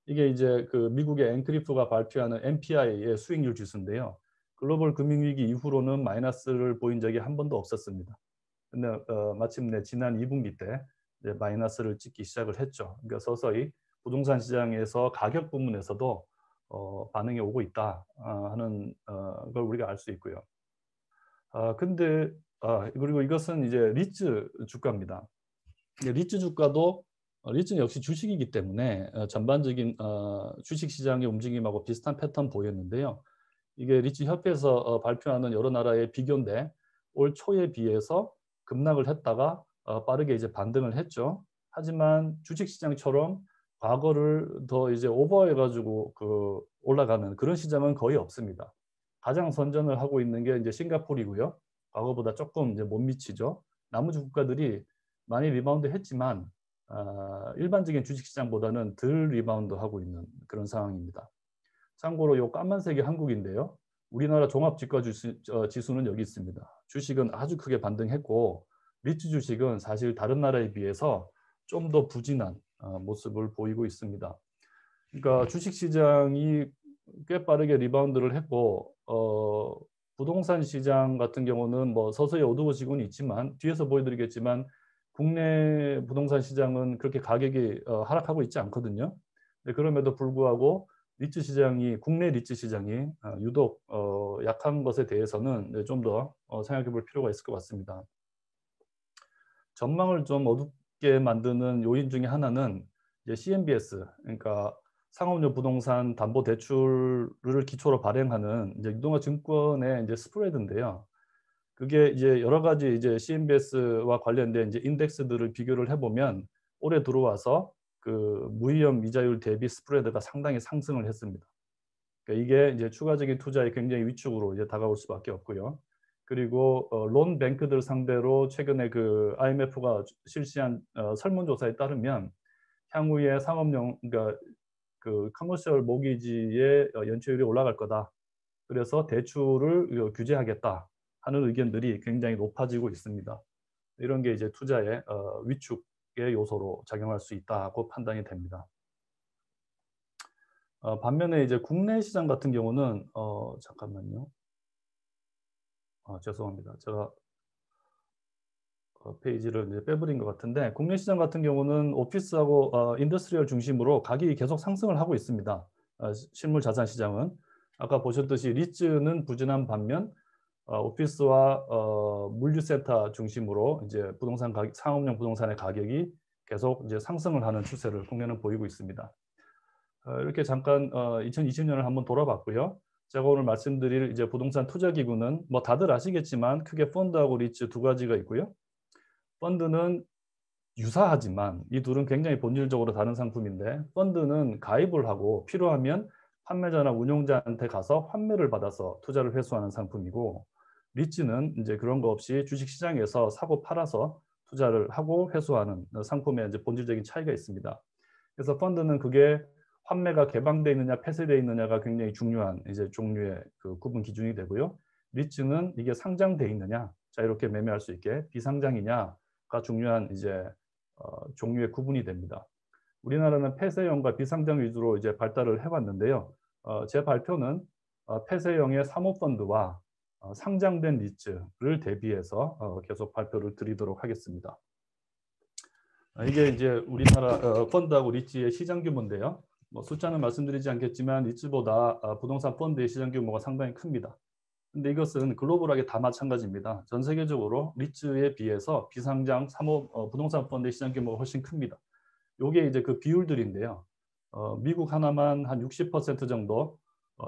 이게 이제 그 미국의 엔크리프가 발표하는 MPI의 수익률 지수인데요. 글로벌 금융위기 이후로는 마이너스를 보인 적이 한 번도 없었습니다. 근데 마침내 지난 2분기 때 이제 마이너스를 찍기 시작을 했죠. 그러니까 서서히 부동산 시장에서 가격 부분에서도 반응이 오고 있다 하는 걸 우리가 알 수 있고요. 근데 그리고 이것은 이제 리츠 주가입니다. 리츠 주가도 리츠는 역시 주식이기 때문에 전반적인 주식 시장의 움직임하고 비슷한 패턴 보였는데요. 이게 리츠 협회에서 발표하는 여러 나라의 비교인데 올 초에 비해서 급락을 했다가 빠르게 이제 반등을 했죠. 하지만 주식 시장처럼 과거를 더 이제 오버해가지고 올라가는 그런 시장은 거의 없습니다. 가장 선전을 하고 있는 게 이제 싱가포르이고요. 과거보다 조금 이제 못 미치죠. 나머지 국가들이 많이 리바운드 했지만 일반적인 주식 시장보다는 덜 리바운드 하고 있는 그런 상황입니다. 참고로 요 까만색이 한국인데요. 우리나라 종합지가지수는 여기 있습니다. 주식은 아주 크게 반등했고 리츠 주식은 사실 다른 나라에 비해서 좀 더 부진한 모습을 보이고 있습니다. 그러니까 주식시장이 꽤 빠르게 리바운드를 했고 부동산 시장 같은 경우는 뭐 서서히 어두워지고는 있지만 뒤에서 보여드리겠지만 국내 부동산 시장은 그렇게 가격이 하락하고 있지 않거든요. 그럼에도 불구하고 리츠 시장이 국내 리츠 시장이 유독 약한 것에 대해서는 좀 더 생각해 볼 필요가 있을 것 같습니다. 전망을 좀 어둡게 만드는 요인 중에 하나는 이제 CMBS, 그러니까 상업용 부동산 담보 대출을 기초로 발행하는 이제 유동화 증권의 이제 스프레드인데요. 그게 이제 여러 가지 이제 CMBS와 관련된 이제 인덱스들을 비교를 해보면 올해 들어와서 그 무위험 이자율 대비 스프레드가 상당히 상승을 했습니다. 그러니까 이게 이제 추가적인 투자에 굉장히 위축으로 이제 다가올 수밖에 없고요. 그리고 론 뱅크들 상대로 최근에 그 IMF가 실시한 설문조사에 따르면 향후에 상업용 그러니까 그 커머셜 모기지의 연체율이 올라갈 거다. 그래서 대출을 규제하겠다 하는 의견들이 굉장히 높아지고 있습니다. 이런 게 이제 투자의 위축의 요소로 작용할 수 있다고 판단이 됩니다. 반면에 이제 국내 시장 같은 경우는 잠깐만요. 죄송합니다. 제가 페이지를 이제 빼버린 것 같은데 국내 시장 같은 경우는 오피스하고 인더스트리얼 중심으로 가격이 계속 상승을 하고 있습니다. 실물 자산 시장은 아까 보셨듯이 리츠는 부진한 반면 오피스와 물류센터 중심으로 이제 부동산 가격, 상업용 부동산의 가격이 계속 이제 상승을 하는 추세를 국내는 보이고 있습니다. 이렇게 잠깐 2020년을 한번 돌아봤고요. 제가 오늘 말씀드릴 이제 부동산 투자 기구는 뭐 다들 아시겠지만 크게 펀드하고 리츠 두 가지가 있고요. 펀드는 유사하지만 이 둘은 굉장히 본질적으로 다른 상품인데 펀드는 가입을 하고 필요하면 판매자나 운용자한테 가서 환매를 받아서 투자를 회수하는 상품이고 리츠는 이제 그런 거 없이 주식시장에서 사고 팔아서 투자를 하고 회수하는 상품의 이제 본질적인 차이가 있습니다. 그래서 펀드는 그게 환매가 개방되어 있느냐 폐쇄되어 있느냐가 굉장히 중요한 이제 종류의 그 구분 기준이 되고요. 리츠는 이게 상장되어 있느냐 자유롭게 매매할 수 있게 비상장이냐가 중요한 이제 종류의 구분이 됩니다. 우리나라는 폐쇄형과 비상장 위주로 이제 발달을 해왔는데요. 제 발표는 폐쇄형의 사모펀드와 상장된 리츠를 대비해서 계속 발표를 드리도록 하겠습니다. 이게 이제 우리나라 펀드하고 리츠의 시장 규모인데요. 뭐 숫자는 말씀드리지 않겠지만 리츠보다 부동산 펀드의 시장 규모가 상당히 큽니다. 근데 이것은 글로벌하게 다 마찬가지입니다. 전 세계적으로 리츠에 비해서 비상장 부동산 펀드의 시장 규모가 훨씬 큽니다. 요게 이제 그 비율들인데요. 미국 하나만 한 60% 정도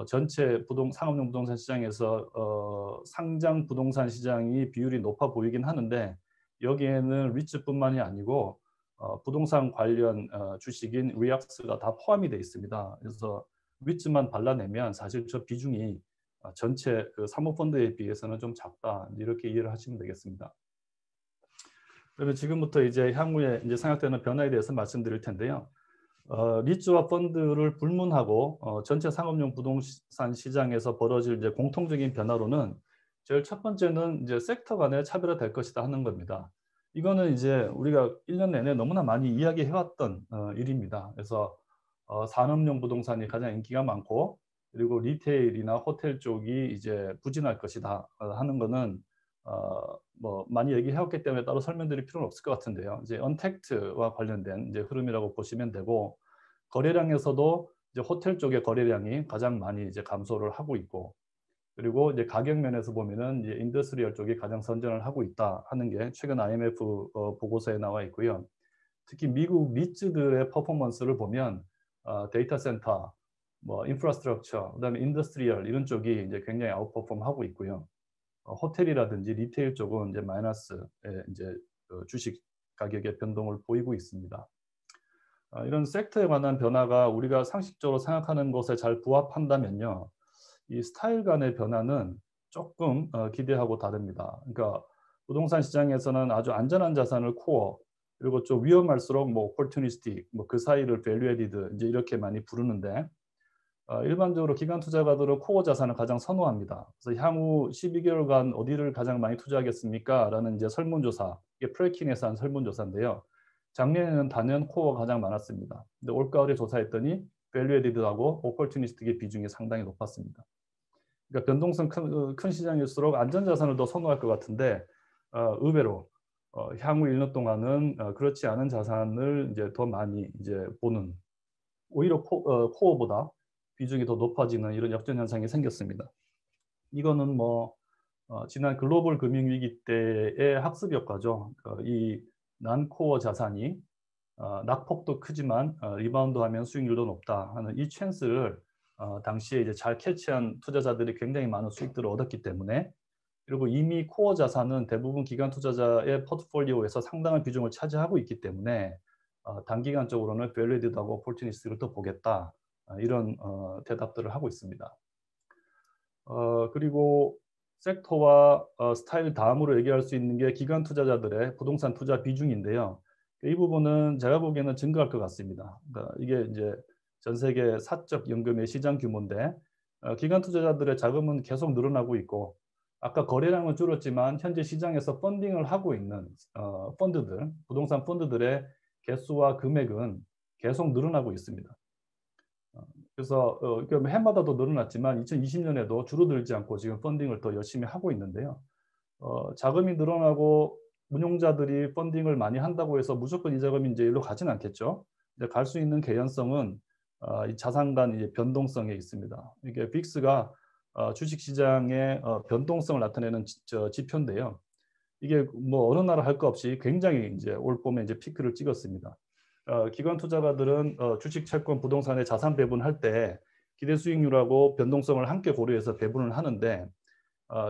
전체 상업용 부동산 시장에서 상장 부동산 시장이 비율이 높아 보이긴 하는데 여기에는 리츠뿐만이 아니고 부동산 관련 주식인 리악스가 다 포함이 되어 있습니다. 그래서 위즈만 발라내면 사실 저 비중이 전체 그 사모펀드에 비해서는 좀 작다, 이렇게 이해를 하시면 되겠습니다. 그러면 지금부터 이제 향후에 이제 생각되는 변화에 대해서 말씀드릴 텐데요. 리츠와 펀드를 불문하고 전체 상업용 부동산 시장에서 벌어질 이제 공통적인 변화로는 제일 첫 번째는 이제 섹터 간의 차별화될 것이다 하는 겁니다. 이거는 이제 우리가 1년 내내 너무나 많이 이야기해왔던 일입니다. 그래서 산업용 부동산이 가장 인기가 많고, 그리고 리테일이나 호텔 쪽이 이제 부진할 것이다 하는 거는 뭐 많이 얘기해왔기 때문에 따로 설명드릴 필요는 없을 것 같은데요. 이제 언택트와 관련된 이제 흐름이라고 보시면 되고, 거래량에서도 이제 호텔 쪽의 거래량이 가장 많이 이제 감소를 하고 있고, 그리고 이제 가격 면에서 보면은 이제 인더스트리얼 쪽이 가장 선전을 하고 있다 하는 게 최근 IMF 보고서에 나와 있고요. 특히 미국 리츠들의 퍼포먼스를 보면 데이터 센터, 뭐 인프라스트럭처, 그다음에 인더스트리얼 이런 쪽이 이제 굉장히 아웃퍼폼하고 있고요. 호텔이라든지 리테일 쪽은 이제 마이너스의 이제 주식 가격의 변동을 보이고 있습니다. 이런 섹터에 관한 변화가 우리가 상식적으로 생각하는 것에 잘 부합한다면요, 이 스타일 간의 변화는 조금 기대하고 다릅니다. 그러니까 부동산 시장에서는 아주 안전한 자산을 코어, 그리고 좀 위험할수록 뭐 opportunistic, 뭐 그 사이를 value added 이제 이렇게 많이 부르는데, 일반적으로 기관 투자가들은 코어 자산을 가장 선호합니다. 그래서 향후 12개월간 어디를 가장 많이 투자하겠습니까? 라는 이제 설문조사, 이게 프레킨에서 한 설문조사인데요. 작년에는 단연 코어가 가장 많았습니다. 근데 올가을에 조사했더니 value added하고 opportunistic의 비중이 상당히 높았습니다. 그러니까 변동성 큰 시장일수록 안전자산을 더 선호할 것 같은데, 의외로 향후 1년 동안은 그렇지 않은 자산을 이제 더 많이 이제 보는, 오히려 코어보다 비중이 더 높아지는 이런 역전 현상이 생겼습니다. 이거는 뭐 지난 글로벌 금융위기 때의 학습 효과죠. 이 난코어 자산이 낙폭도 크지만 리바운드하면 수익률도 높다 하는 이 찬스를 당시에 이제 잘 캐치한 투자자들이 굉장히 많은 수익들을 얻었기 때문에, 그리고 이미 코어 자산은 대부분 기관 투자자의 포트폴리오에서 상당한 비중을 차지하고 있기 때문에 단기간적으로는 밸리드하고 오퍼튜니스트를 또 보겠다, 이런 대답들을 하고 있습니다. 그리고 섹터와 스타일 다음으로 얘기할 수 있는 게 기관 투자자들의 부동산 투자 비중인데요. 이 부분은 제가 보기에는 증가할 것 같습니다. 그러니까 이게 이제 전 세계 사적 연금의 시장 규모인데, 기관 투자자들의 자금은 계속 늘어나고 있고, 아까 거래량은 줄었지만 현재 시장에서 펀딩을 하고 있는 펀드들, 부동산 펀드들의 개수와 금액은 계속 늘어나고 있습니다. 그래서 해마다 더 늘어났지만 2020년에도 줄어들지 않고 지금 펀딩을 더 열심히 하고 있는데요. 자금이 늘어나고 운용자들이 펀딩을 많이 한다고 해서 무조건 이 자금이 이제 일로 가진 않겠죠. 갈 수 있는 개연성은 이 자산 간 이제 변동성에 있습니다. 이게 빅스가 주식시장의 변동성을 나타내는 지표인데요. 이게 뭐 어느 나라 할 거 없이 굉장히 이제 올 봄에 이제 피크를 찍었습니다. 기관 투자가들은 주식, 채권, 부동산의 자산 배분할 때 기대 수익률하고 변동성을 함께 고려해서 배분을 하는데,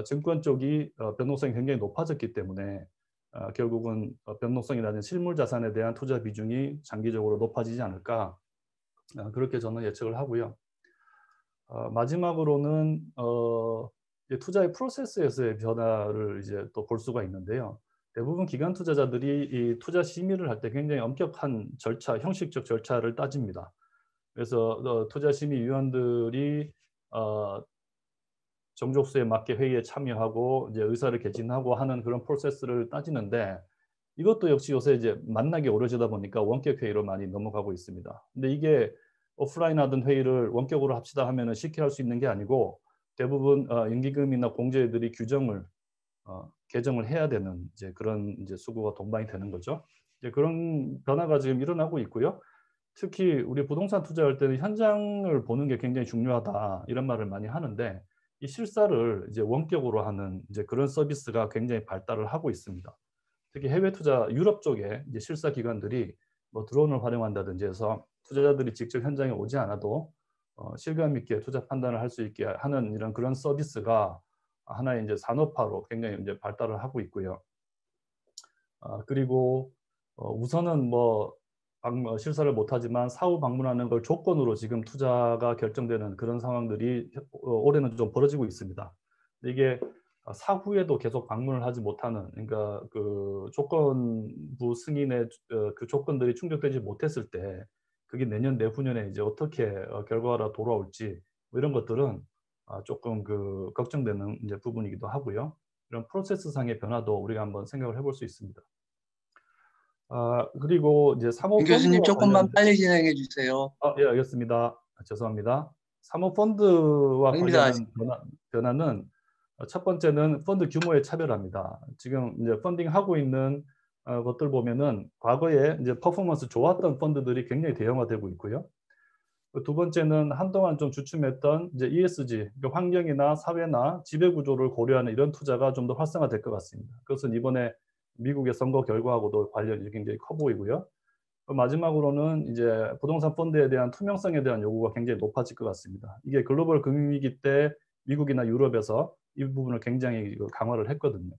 증권 쪽이 변동성이 굉장히 높아졌기 때문에 결국은 변동성이라는 실물 자산에 대한 투자 비중이 장기적으로 높아지지 않을까, 그렇게 저는 예측을 하고요. 마지막으로는 이제 투자의 프로세스에서의 변화를 이제 또 볼 수가 있는데요. 대부분 기관 투자자들이 이 투자 심의를 할 때 굉장히 엄격한 절차, 형식적 절차를 따집니다. 그래서 투자심의위원들이 정족수에 맞게 회의에 참여하고 이제 의사를 개진하고 하는 그런 프로세스를 따지는데, 이것도 역시 요새 이제 만나기 어려지다 보니까 원격 회의로 많이 넘어가고 있습니다. 근데 이게 오프라인 하던 회의를 원격으로 합시다 하면은 쉽게 할 수 있는 게 아니고, 대부분 연기금이나 공제들이 개정을 해야 되는 이제 그런 이제 수고가 동반이 되는 거죠. 이제 그런 변화가 지금 일어나고 있고요. 특히 우리 부동산 투자할 때는 현장을 보는 게 굉장히 중요하다, 이런 말을 많이 하는데, 이 실사를 이제 원격으로 하는 이제 그런 서비스가 굉장히 발달을 하고 있습니다. 특히 해외 투자 유럽 쪽에 이제 실사 기관들이 뭐 드론을 활용한다든지 해서 투자자들이 직접 현장에 오지 않아도 실감 있게 투자 판단을 할 수 있게 하는 이런 그런 서비스가 하나의 이제 산업화로 굉장히 이제 발달을 하고 있고요. 그리고 우선은 실사를 못하지만 사후 방문하는 걸 조건으로 지금 투자가 결정되는 그런 상황들이 올해는 좀 벌어지고 있습니다. 이게 사후에도 계속 방문을 하지 못하는, 그러니까 그 조건부 승인의 그 조건들이 충족되지 못했을 때 그게 내년 내후년에 이제 어떻게 결과가 돌아올지 이런 것들은 조금 그 걱정되는 이제 부분이기도 하고요. 이런 프로세스상의 변화도 우리가 한번 생각을 해볼 수 있습니다. 그리고 이제 임 교수님 사모펀드와 조금만 빨리 진행해 주세요. 예, 알겠습니다. 죄송합니다. 사모펀드와 아닙니다. 관련한 변화는 첫 번째는 펀드 규모의 차별화입니다. 지금 이제 펀딩하고 있는 것들 보면은 과거에 이제 퍼포먼스 좋았던 펀드들이 굉장히 대형화되고 있고요. 두 번째는 한동안 좀 주춤했던 이제 ESG, 그러니까 환경이나 사회나 지배 구조를 고려하는 이런 투자가 좀 더 활성화될 것 같습니다. 그것은 이번에 미국의 선거 결과하고도 관련이 굉장히 커 보이고요. 마지막으로는 이제 부동산 펀드에 대한 투명성에 대한 요구가 굉장히 높아질 것 같습니다. 이게 글로벌 금융위기 때 미국이나 유럽에서 이 부분을 굉장히 강화를 했거든요.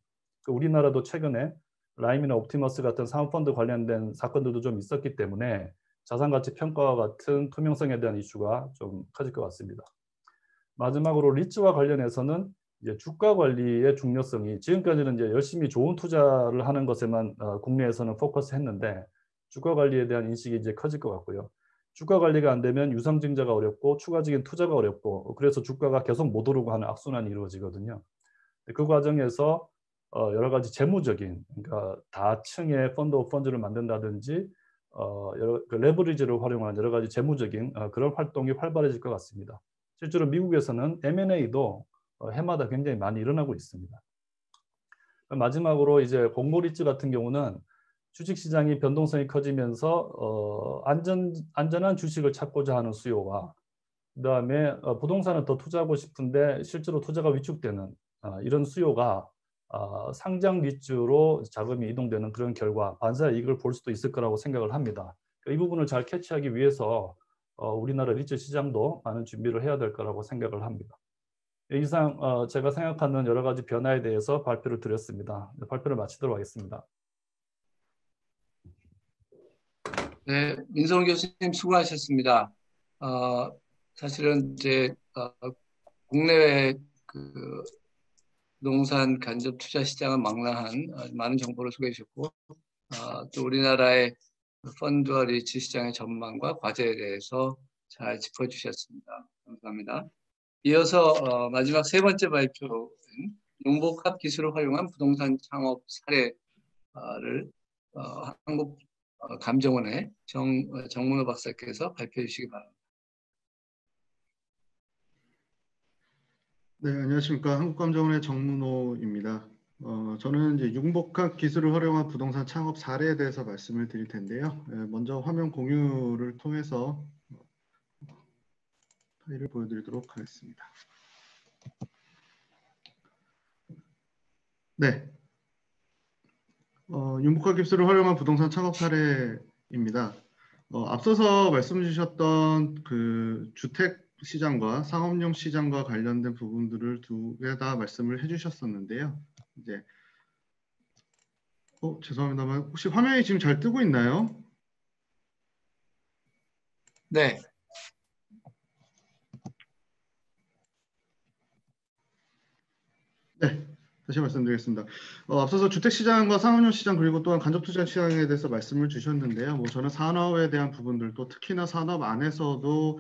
우리나라도 최근에 라임이나 옵티머스 같은 사모펀드 관련된 사건들도 좀 있었기 때문에 자산가치 평가와 같은 투명성에 대한 이슈가 좀 커질 것 같습니다. 마지막으로 리츠와 관련해서는 이제 주가 관리의 중요성이 지금까지는 이제 열심히 좋은 투자를 하는 것에만 국내에서는 포커스했는데 주가 관리에 대한 인식이 이제 커질 것 같고요. 주가 관리가 안 되면 유상증자가 어렵고 추가적인 투자가 어렵고 그래서 주가가 계속 못 오르고 하는 악순환이 이루어지거든요. 그 과정에서 여러 가지 재무적인, 그러니까 다층의 펀드 오브 펀드를 만든다든지 레버리지를 활용한 여러 가지 재무적인 그런 활동이 활발해질 것 같습니다. 실제로 미국에서는 M&A도 해마다 굉장히 많이 일어나고 있습니다. 마지막으로 이제 공모리츠 같은 경우는 주식시장이 변동성이 커지면서 안전한 주식을 찾고자 하는 수요와 그다음에 부동산을 더 투자하고 싶은데 실제로 투자가 위축되는 이런 수요가 상장 리츠로 자금이 이동되는 그런 결과 반사의 이익을 볼 수도 있을 거라고 생각을 합니다. 이 부분을 잘 캐치하기 위해서 우리나라 리츠 시장도 많은 준비를 해야 될 거라고 생각을 합니다. 이상 제가 생각하는 여러 가지 변화에 대해서 발표를 드렸습니다. 발표를 마치도록 하겠습니다. 네, 민성훈 교수님 수고하셨습니다. 사실은 이제 국내외 그 부동산 간접 투자 시장을 망라한 많은 정보를 소개해 주셨고 또 우리나라의 펀드와 리츠 시장의 전망과 과제에 대해서 잘 짚어주셨습니다. 감사합니다. 이어서 마지막 세 번째 발표인 융복합 기술을 활용한 부동산 창업 사례를 한국감정원의 정문호 박사께서 발표해 주시기 바랍니다. 네, 안녕하십니까. 한국감정원의 정문호입니다. 저는 이제 융복합 기술을 활용한 부동산 창업 사례에 대해서 말씀을 드릴 텐데요. 먼저 화면 공유를 통해서 파일을 보여드리도록 하겠습니다. 네, 융복합 기술을 활용한 부동산 창업 사례입니다. 앞서서 말씀 주셨던 그 주택 시장과 상업용 시장과 관련된 부분들을 두 개 다 말씀을 해주셨었는데요. 이제 죄송합니다만 혹시 화면이 지금 잘 뜨고 있나요? 네. 네, 다시 말씀드리겠습니다. 앞서서 주택시장과 상업용 시장 그리고 또한 간접투자 시장에 대해서 말씀을 주셨는데요. 저는 산업에 대한 부분들도 특히나 산업 안에서도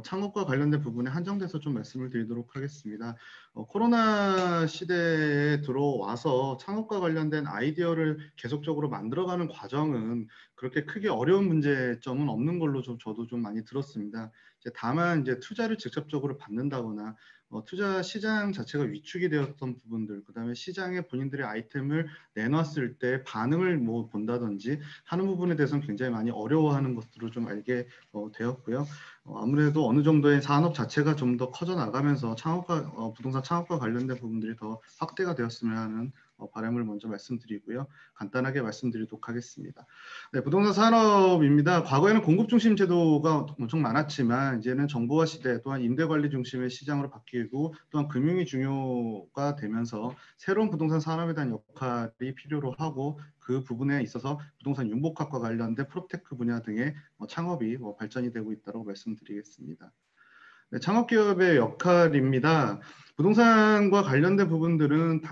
창업과 관련된 부분에 한정돼서 좀 말씀을 드리도록 하겠습니다. 코로나 시대에 들어와서 창업과 관련된 아이디어를 계속적으로 만들어가는 과정은 그렇게 크게 어려운 문제점은 없는 걸로 저도 좀 많이 들었습니다. 다만 이제 투자를 직접적으로 받는다거나 투자 시장 자체가 위축이 되었던 부분들, 그다음에 시장에 본인들의 아이템을 내놨을 때 반응을 본다든지 하는 부분에 대해서는 굉장히 많이 어려워하는 것들을 좀 알게 되었고요. 아무래도 어느 정도의 산업 자체가 좀 더 커져 나가면서 창업과 부동산 창업과 관련된 부분들이 더 확대가 되었으면 하는 바람을 먼저 말씀드리고요. 간단하게 말씀드리도록 하겠습니다. 네, 부동산 산업입니다. 과거에는 공급 중심 제도가 엄청 많았지만 이제는 정보화 시대 또한 임대 관리 중심의 시장으로 바뀌고 또한 금융이 중요가 되면서 새로운 부동산 산업에 대한 역할이 필요로 하고 그 부분에 있어서 부동산 융복합과 관련된 프롭테크 분야 등의 창업이 발전이 되고 있다고 말씀드리겠습니다. 네, 창업기업의 역할입니다. 부동산과 관련된 부분들은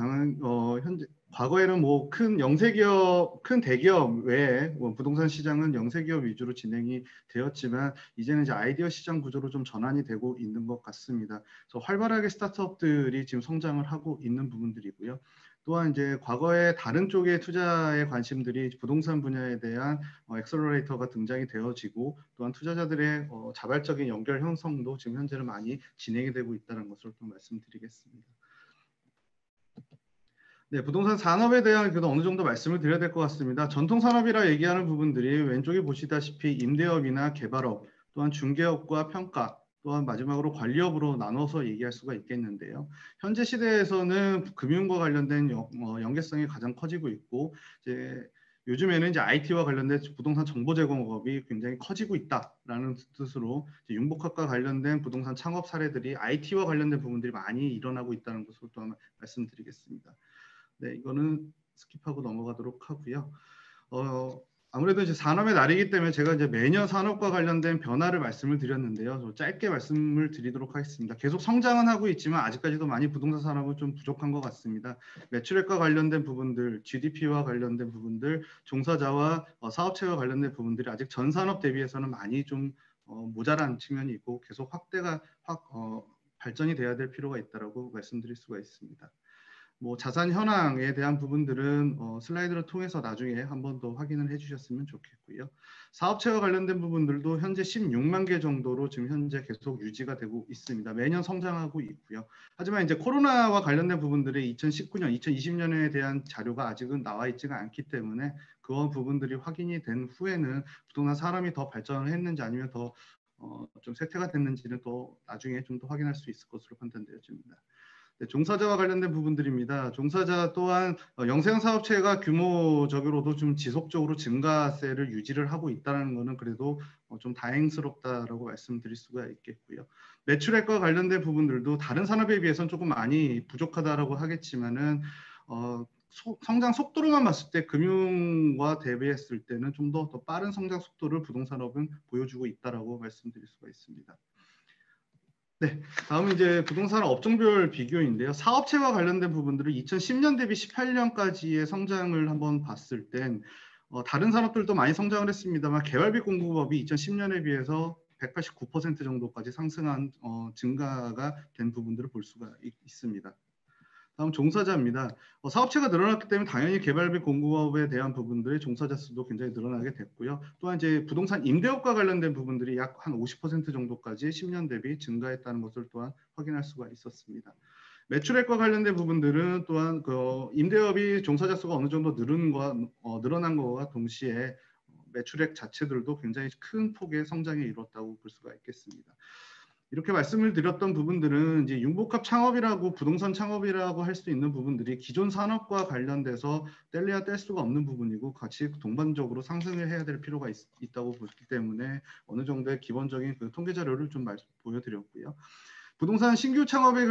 현재 과거에는 큰 영세기업, 큰 대기업 외에 부동산 시장은 영세기업 위주로 진행이 되었지만 이제는 이제 아이디어 시장 구조로 좀 전환이 되고 있는 것 같습니다. 그래서 활발하게 스타트업들이 지금 성장을 하고 있는 부분들이고요. 또한 이제 과거에 다른 쪽의 투자의 관심들이 부동산 분야에 대한 엑셀러레이터가 등장이 되어지고 또한 투자자들의 자발적인 연결 형성도 지금 현재는 많이 진행이 되고 있다는 것을 또 말씀드리겠습니다. 네, 부동산 산업에 대한 그래도 어느 정도 말씀을 드려야 될 것 같습니다. 전통 산업이라 얘기하는 부분들이 왼쪽에 보시다시피 임대업이나 개발업, 또한 중개업과 평가, 또한 마지막으로 관리업으로 나눠서 얘기할 수가 있겠는데요. 현재 시대에서는 금융과 관련된 연계성이 가장 커지고 있고 이제 요즘에는 이제 IT와 관련된 부동산 정보 제공업이 굉장히 커지고 있다라는 뜻으로 융복합과 관련된 부동산 창업 사례들이 IT와 관련된 부분들이 많이 일어나고 있다는 것을 또 말씀드리겠습니다. 네, 이거는 스킵하고 넘어가도록 하고요. 아무래도 이제 산업의 날이기 때문에 제가 이제 매년 산업과 관련된 변화를 말씀을 드렸는데요. 좀 짧게 말씀을 드리도록 하겠습니다. 계속 성장은 하고 있지만 아직까지도 많이 부동산 산업은 좀 부족한 것 같습니다. 매출액과 관련된 부분들, GDP와 관련된 부분들, 종사자와 사업체와 관련된 부분들이 아직 전 산업 대비해서는 많이 좀 모자란 측면이 있고 계속 발전이 돼야 될 필요가 있다고 말씀드릴 수가 있습니다. 자산 현황에 대한 부분들은 슬라이드를 통해서 나중에 한 번 더 확인을 해주셨으면 좋겠고요. 사업체와 관련된 부분들도 현재 16만 개 정도로 지금 현재 계속 유지가 되고 있습니다. 매년 성장하고 있고요. 하지만 이제 코로나와 관련된 부분들이 2019년, 2020년에 대한 자료가 아직은 나와 있지가 않기 때문에 그런 부분들이 확인이 된 후에는 부동산 산업이 더 발전을 했는지 아니면 더 좀 쇠퇴가 됐는지는 또 나중에 좀 더 확인할 수 있을 것으로 판단되어집니다. 네, 종사자와 관련된 부분들입니다. 종사자 또한 영세형 사업체가 규모적으로도 좀 지속적으로 증가세를 유지를 하고 있다는 것은 그래도 좀 다행스럽다라고 말씀드릴 수가 있겠고요. 매출액과 관련된 부분들도 다른 산업에 비해서는 조금 많이 부족하다라고 하겠지만은 성장 속도로만 봤을 때 금융과 대비했을 때는 좀 더 빠른 성장 속도를 부동산업은 보여주고 있다라고 말씀드릴 수가 있습니다. 네, 다음은 이제 부동산 업종별 비교인데요. 사업체와 관련된 부분들을 2010년 대비 18년까지의 성장을 한번 봤을 땐 다른 산업들도 많이 성장을 했습니다만 개발비 공급업이 2010년에 비해서 189% 정도까지 상승한 증가가 된 부분들을 볼 수가 있습니다. 다음 종사자입니다. 사업체가 늘어났기 때문에 당연히 개발비 공급업에 대한 부분들의 종사자 수도 굉장히 늘어나게 됐고요. 또한 이제 부동산 임대업과 관련된 부분들이 약 한 50% 정도까지 10년 대비 증가했다는 것을 또한 확인할 수가 있었습니다. 매출액과 관련된 부분들은 또한 임대업이 종사자 수가 어느 정도 늘어난 것과 동시에 매출액 자체들도 굉장히 큰 폭의 성장이 이뤘다고 볼 수가 있겠습니다. 이렇게 말씀을 드렸던 부분들은 이제 융복합 창업이라고 부동산 창업이라고 할 수 있는 부분들이 기존 산업과 관련돼서 뗄래야 뗄 수가 없는 부분이고 같이 동반적으로 상승을 해야 될 필요가 있다고 보기 때문에 어느 정도의 기본적인 그 통계 자료를 좀 보여드렸고요. 부동산 신규 창업의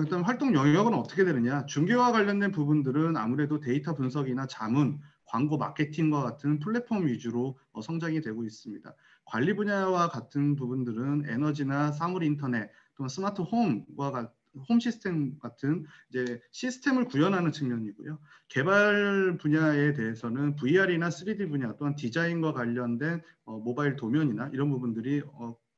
일단 활동 영역은 어떻게 되느냐? 중개와 관련된 부분들은 아무래도 데이터 분석이나 자문, 광고 마케팅과 같은 플랫폼 위주로 성장이 되고 있습니다. 관리 분야와 같은 부분들은 에너지나 사물 인터넷 또는 스마트 홈과 홈 시스템 같은 이제 시스템을 구현하는 측면이고요. 개발 분야에 대해서는 VR이나 3D 분야 또한 디자인과 관련된 모바일 도면이나 이런 부분들이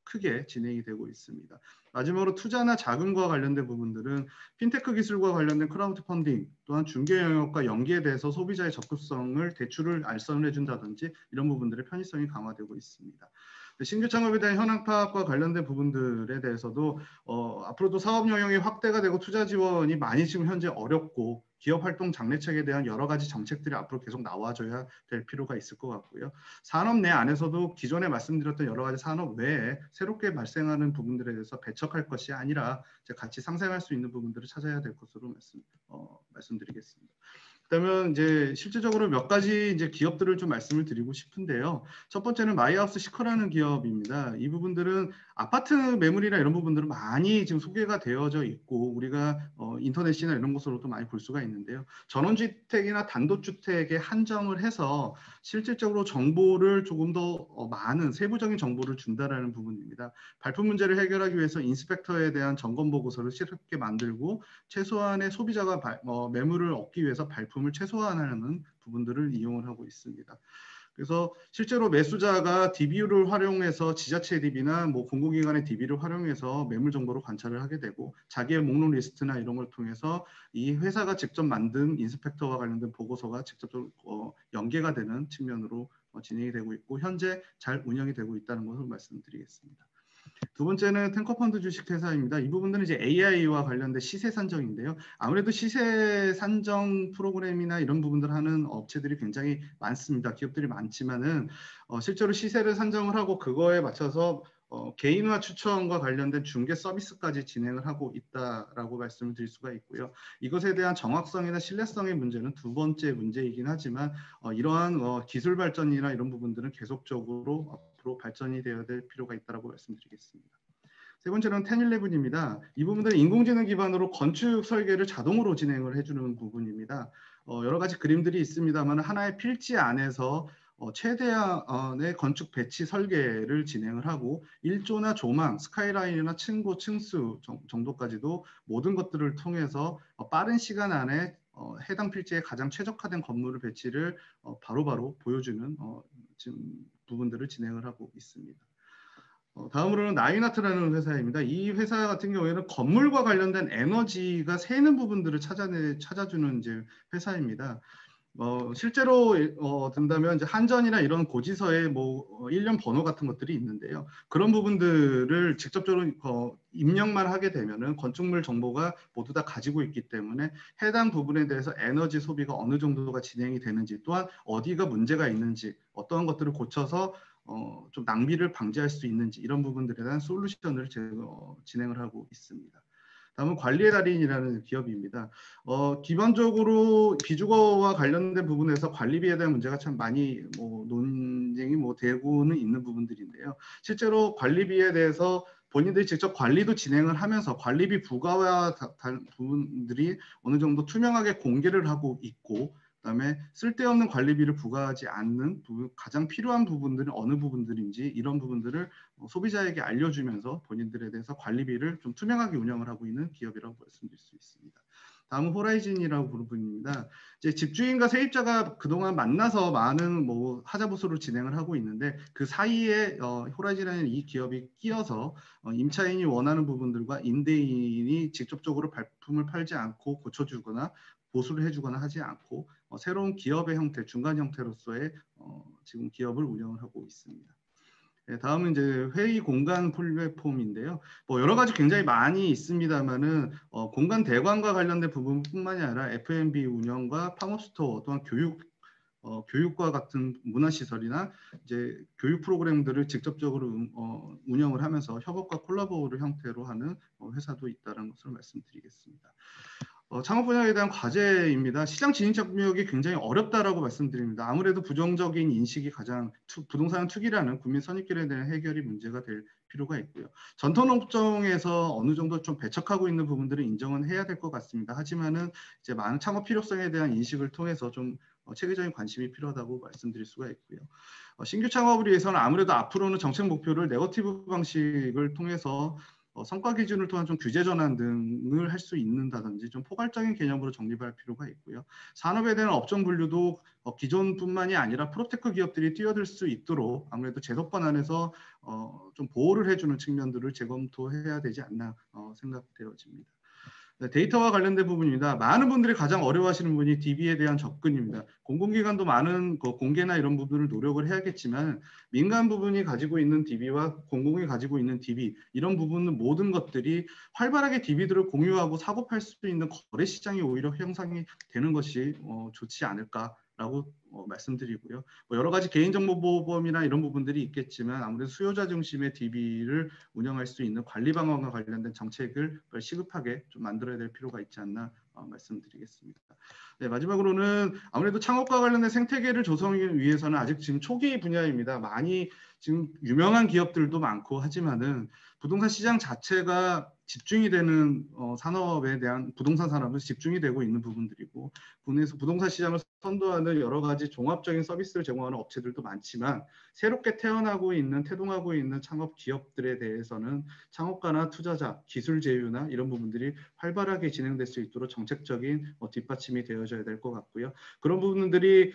크게 진행이 되고 있습니다. 마지막으로 투자나 자금과 관련된 부분들은 핀테크 기술과 관련된 크라우드 펀딩 또한 중개 영역과 연계에 대해서 소비자의 접근성을 대출을 알선을 해준다든지 이런 부분들의 편의성이 강화되고 있습니다. 신규 창업에 대한 현황 파악과 관련된 부분들에 대해서도 앞으로도 사업 영역이 확대가 되고 투자 지원이 많이 지금 현재 어렵고 기업 활동 장려책에 대한 여러 가지 정책들이 앞으로 계속 나와줘야 될 필요가 있을 것 같고요. 산업 내 안에서도 기존에 말씀드렸던 여러 가지 산업 외에 새롭게 발생하는 부분들에 대해서 배척할 것이 아니라 같이 상생할 수 있는 부분들을 찾아야 될 것으로 말씀드리겠습니다. 그러면 이제 실질적으로 몇 가지 이제 기업들을 좀 말씀을 드리고 싶은데요. 첫 번째는 마이하우스 시커라는 기업입니다. 이 부분들은 아파트 매물이나 이런 부분들은 많이 지금 소개가 되어져 있고 우리가 인터넷이나 이런 곳으로도 많이 볼 수가 있는데요. 전원주택이나 단독주택에 한정을 해서 실질적으로 정보를 조금 더 많은 세부적인 정보를 준다라는 부분입니다. 발품 문제를 해결하기 위해서 인스펙터에 대한 점검 보고서를 쉽게 만들고 최소한의 소비자가 매물을 얻기 위해서 발품을 최소화하는 부분들을 이용을 하고 있습니다. 그래서 실제로 매수자가 DB를 활용해서 지자체 DB나 뭐 공공기관의 DB를 활용해서 매물 정보를 관찰을 하게 되고 자기의 목록 리스트나 이런 걸 통해서 이 회사가 직접 만든 인스펙터와 관련된 보고서가 직접적으로 연계가 되는 측면으로 진행이 되고 있고 현재 잘 운영이 되고 있다는 것을 말씀드리겠습니다. 두 번째는 탱커펀드 주식회사입니다. 이 부분들은 이제 AI와 관련된 시세 산정인데요. 아무래도 시세 산정 프로그램이나 이런 부분들을 하는 업체들이 굉장히 많습니다. 기업들이 많지만은 실제로 시세를 산정을 하고 그거에 맞춰서 개인화 추천과 관련된 중개 서비스까지 진행을 하고 있다라고 말씀을 드릴 수가 있고요. 이것에 대한 정확성이나 신뢰성의 문제는 두 번째 문제이긴 하지만 이러한 기술 발전이나 이런 부분들은 계속적으로 앞으로 발전이 되어야 될 필요가 있다고 말씀드리겠습니다. 세 번째는 1011입니다. 이 부분들은 인공지능 기반으로 건축 설계를 자동으로 진행을 해주는 부분입니다. 여러 가지 그림들이 있습니다만 하나의 필지 안에서 최대한의 건축 배치 설계를 진행을 하고 일조나 조망, 스카이라인이나 층고, 층수 정도까지도 모든 것들을 통해서 빠른 시간 안에 해당 필지에 가장 최적화된 건물을 배치를 바로바로 보여주는 지금 부분들을 진행을 하고 있습니다. 다음으로는 나이나트라는 회사입니다. 이 회사 같은 경우에는 건물과 관련된 에너지가 새는 부분들을 찾아주는 이제 회사입니다. 실제로 든다면 이제 한전이나 이런 고지서에 뭐 일련 번호 같은 것들이 있는데요. 그런 부분들을 직접적으로 입력만 하게 되면은 건축물 정보가 모두 다 가지고 있기 때문에 해당 부분에 대해서 에너지 소비가 어느 정도가 진행이 되는지 또한 어디가 문제가 있는지 어떤 것들을 고쳐서 좀 낭비를 방지할 수 있는지 이런 부분들에 대한 솔루션을 진행을 하고 있습니다. 다음은 관리의 달인이라는 기업입니다. 기본적으로 비주거와 관련된 부분에서 관리비에 대한 문제가 참 많이 논쟁이 되고는 있는 부분들인데요. 실제로 관리비에 대해서 본인들이 직접 관리도 진행을 하면서 관리비 부과와 다른 부분들이 어느 정도 투명하게 공개를 하고 있고 그다음에 쓸데없는 관리비를 부과하지 않는 부분, 가장 필요한 부분들은 어느 부분들인지 이런 부분들을 소비자에게 알려주면서 본인들에 대해서 관리비를 좀 투명하게 운영을 하고 있는 기업이라고 말씀드릴 수 있습니다. 다음은 호라이즌이라고 부릅니다. 이제 집주인과 세입자가 그동안 만나서 많은 하자보수를 진행을 하고 있는데 그 사이에 호라이즌이라는 이 기업이 끼어서 임차인이 원하는 부분들과 임대인이 직접적으로 발품을 팔지 않고 고쳐주거나 보수를 해주거나 하지 않고 새로운 기업의 형태, 중간 형태로서의 지금 기업을 운영을 하고 있습니다. 네, 다음은 이제 회의 공간 플랫폼인데요. 여러 가지 굉장히 많이 있습니다만은 공간 대관과 관련된 부분뿐만이 아니라 F&B 운영과 팝업스토어 또한 교육과 같은 문화시설이나 이제 교육 프로그램들을 직접적으로 운영을 하면서 협업과 콜라보를 형태로 하는 회사도 있다는 것을 말씀드리겠습니다. 창업 분야에 대한 과제입니다. 시장 진입 장벽이 굉장히 어렵다라고 말씀드립니다. 아무래도 부정적인 인식이 가장 부동산 투기라는 국민 선입견에 대한 해결이 문제가 될 필요가 있고요. 전통 업종에서 어느 정도 좀 배척하고 있는 부분들을 인정은 해야 될 것 같습니다. 하지만은 이제 많은 창업 필요성에 대한 인식을 통해서 좀 체계적인 관심이 필요하다고 말씀드릴 수가 있고요. 신규 창업을 위해서는 아무래도 앞으로는 정책 목표를 네거티브 방식을 통해서 성과 기준을 통한 좀 규제 전환 등을 할 수 있는다든지 좀 포괄적인 개념으로 정립할 필요가 있고요. 산업에 대한 업종 분류도 기존뿐만이 아니라 프로테크 기업들이 뛰어들 수 있도록 아무래도 제도권 안에서 좀 보호를 해주는 측면들을 재검토해야 되지 않나 생각되어집니다. 데이터와 관련된 부분입니다. 많은 분들이 가장 어려워하시는 부분이 DB에 대한 접근입니다. 공공기관도 많은 공개나 이런 부분을 노력을 해야겠지만 민간 부분이 가지고 있는 DB와 공공이 가지고 있는 DB 이런 부분은 모든 것들이 활발하게 DB들을 공유하고 사고 팔 수 있는 거래 시장이 오히려 형성이 되는 것이 좋지 않을까라고 말씀드리고요. 여러 가지 개인정보보호법이나 이런 부분들이 있겠지만 아무래도 수요자 중심의 DB를 운영할 수 있는 관리 방안과 관련된 정책을 시급하게 좀 만들어야 될 필요가 있지 않나 말씀드리겠습니다. 네, 마지막으로는 아무래도 창업과 관련된 생태계를 조성하기 위해서는 아직 지금 초기 분야입니다. 많이 지금 유명한 기업들도 많고 하지만은 부동산 시장 자체가 집중이 되는 산업에 대한 부동산 산업은 집중이 되고 있는 부분들이고 국내에서 부동산 시장을 선도하는 여러 가지 종합적인 서비스를 제공하는 업체들도 많지만 새롭게 태어나고 있는 태동하고 있는 창업 기업들에 대해서는 창업가나 투자자, 기술 제휴나 이런 부분들이 활발하게 진행될 수 있도록 정책적인 뒷받침이 되어져야 될 것 같고요. 그런 부분들이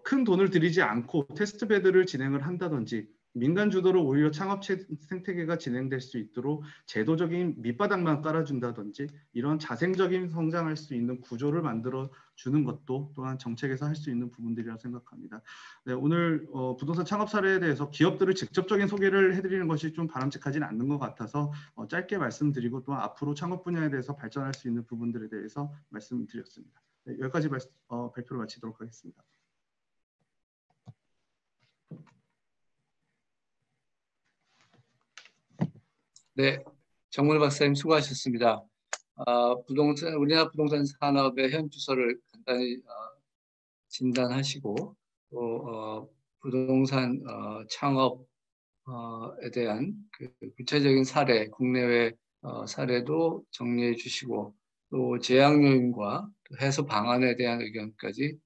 큰 돈을 들이지 않고 테스트베드를 진행을 한다든지 민간 주도로 오히려 창업 생태계가 진행될 수 있도록 제도적인 밑바닥만 깔아준다든지 이런 자생적인 성장할 수 있는 구조를 만들어 주는 것도 또한 정책에서 할 수 있는 부분들이라고 생각합니다. 네, 오늘 부동산 창업 사례에 대해서 기업들을 직접적인 소개를 해드리는 것이 좀 바람직하지는 않는 것 같아서 짧게 말씀드리고 또 앞으로 창업 분야에 대해서 발전할 수 있는 부분들에 대해서 말씀드렸습니다. 네, 여기까지 발표를 마치도록 하겠습니다. 네, 정물 박사님 수고하셨습니다. 우리나라 부동산 산업의 현 주소를 간단히 진단하시고 또 부동산 창업에 대한 그 구체적인 사례, 국내외 사례도 정리해 주시고 또 제약 요인과 또 해소 방안에 대한 의견까지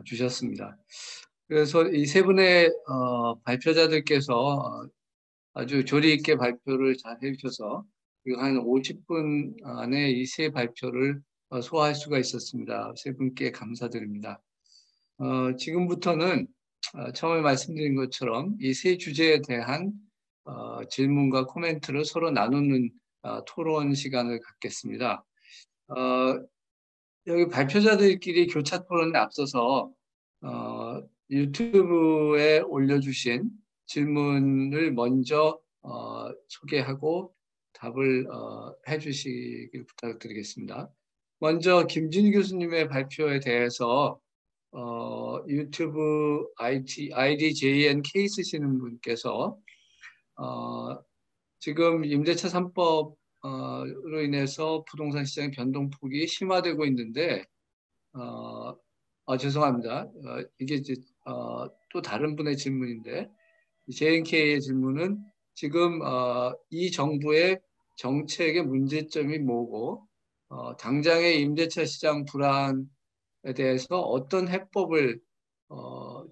주셨습니다. 그래서 이 세 분의 발표자들께서 아주 조리 있게 발표를 잘 해주셔서 한 50분 안에 이 세 발표를 소화할 수가 있었습니다. 세 분께 감사드립니다. 지금부터는 처음에 말씀드린 것처럼 이 세 주제에 대한 질문과 코멘트를 서로 나누는 토론 시간을 갖겠습니다. 여기 발표자들끼리 교차 토론에 앞서서 유튜브에 올려주신 질문을 먼저 소개하고 답을 해주시길 부탁드리겠습니다. 먼저 김준희 교수님의 발표에 대해서 유튜브 IDJNK 쓰시는 분께서 지금 임대차 3법으로 인해서 부동산 시장의 변동폭이 심화되고 있는데 죄송합니다. 이게 이제 또 다른 분의 질문인데 JNK의 질문은 지금 이 정부의 정책의 문제점이 뭐고 당장의 임대차 시장 불안에 대해서 어떤 해법을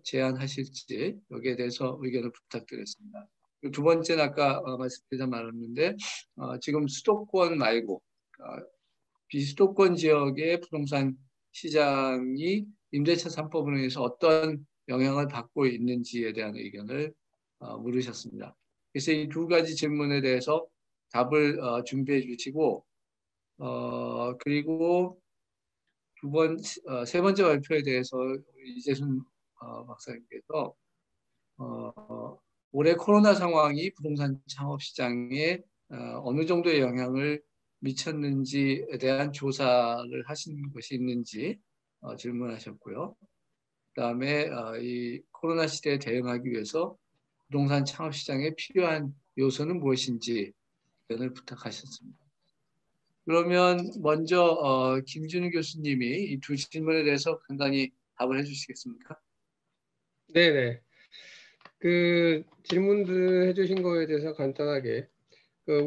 제안하실지 여기에 대해서 의견을 부탁드리겠습니다. 두 번째는 아까 말씀드리다 말았는데 지금 수도권 말고 비수도권 지역의 부동산 시장이 임대차 3법으로 인해서 어떤 영향을 받고 있는지에 대한 의견을 물으셨습니다. 그래서 이 두 가지 질문에 대해서 답을 준비해 주시고 그리고 세 번째 발표에 대해서 이재순 박사님께서 올해 코로나 상황이 부동산 창업 시장에 어느 정도의 영향을 미쳤는지에 대한 조사를 하신 것이 있는지 질문하셨고요. 그다음에 이 코로나 시대에 대응하기 위해서 부동산 창업 시장에 필요한 요소는 무엇인지 의견을 부탁하셨습니다. 그러면 먼저 김준우 교수님이 이 두 질문에 대해서 간단히 답을 해주시겠습니까? 네네. 그 질문들 해주신 거에 대해서 간단하게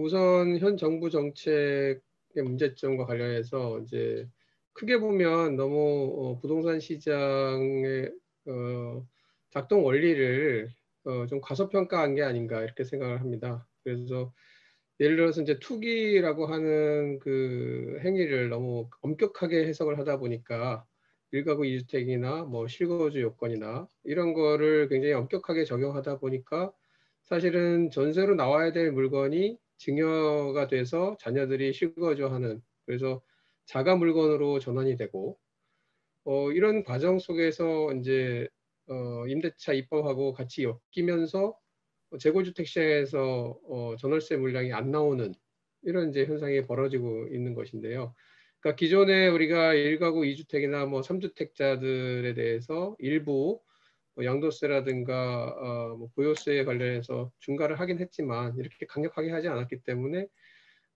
우선 현 정부 정책의 문제점과 관련해서 이제 크게 보면 너무 부동산 시장의 작동 원리를 좀 과소평가한 게 아닌가 이렇게 생각을 합니다. 그래서 예를 들어서 이제 투기라고 하는 그 행위를 너무 엄격하게 해석을 하다 보니까 1가구 2주택이나 뭐 실거주 요건이나 이런 거를 굉장히 엄격하게 적용하다 보니까 사실은 전세로 나와야 될 물건이 증여가 돼서 자녀들이 실거주하는, 그래서 자가 물건으로 전환이 되고 이런 과정 속에서 이제 임대차 입법하고 같이 엮이면서 재고주택 시장에서 전월세 물량이 안 나오는 이런 이제 현상이 벌어지고 있는 것인데요. 그러니까 기존에 우리가 1가구 2주택이나 뭐 3주택자들에 대해서 일부 양도세라든가 뭐 보유세에 관련해서 중과를 하긴 했지만 이렇게 강력하게 하지 않았기 때문에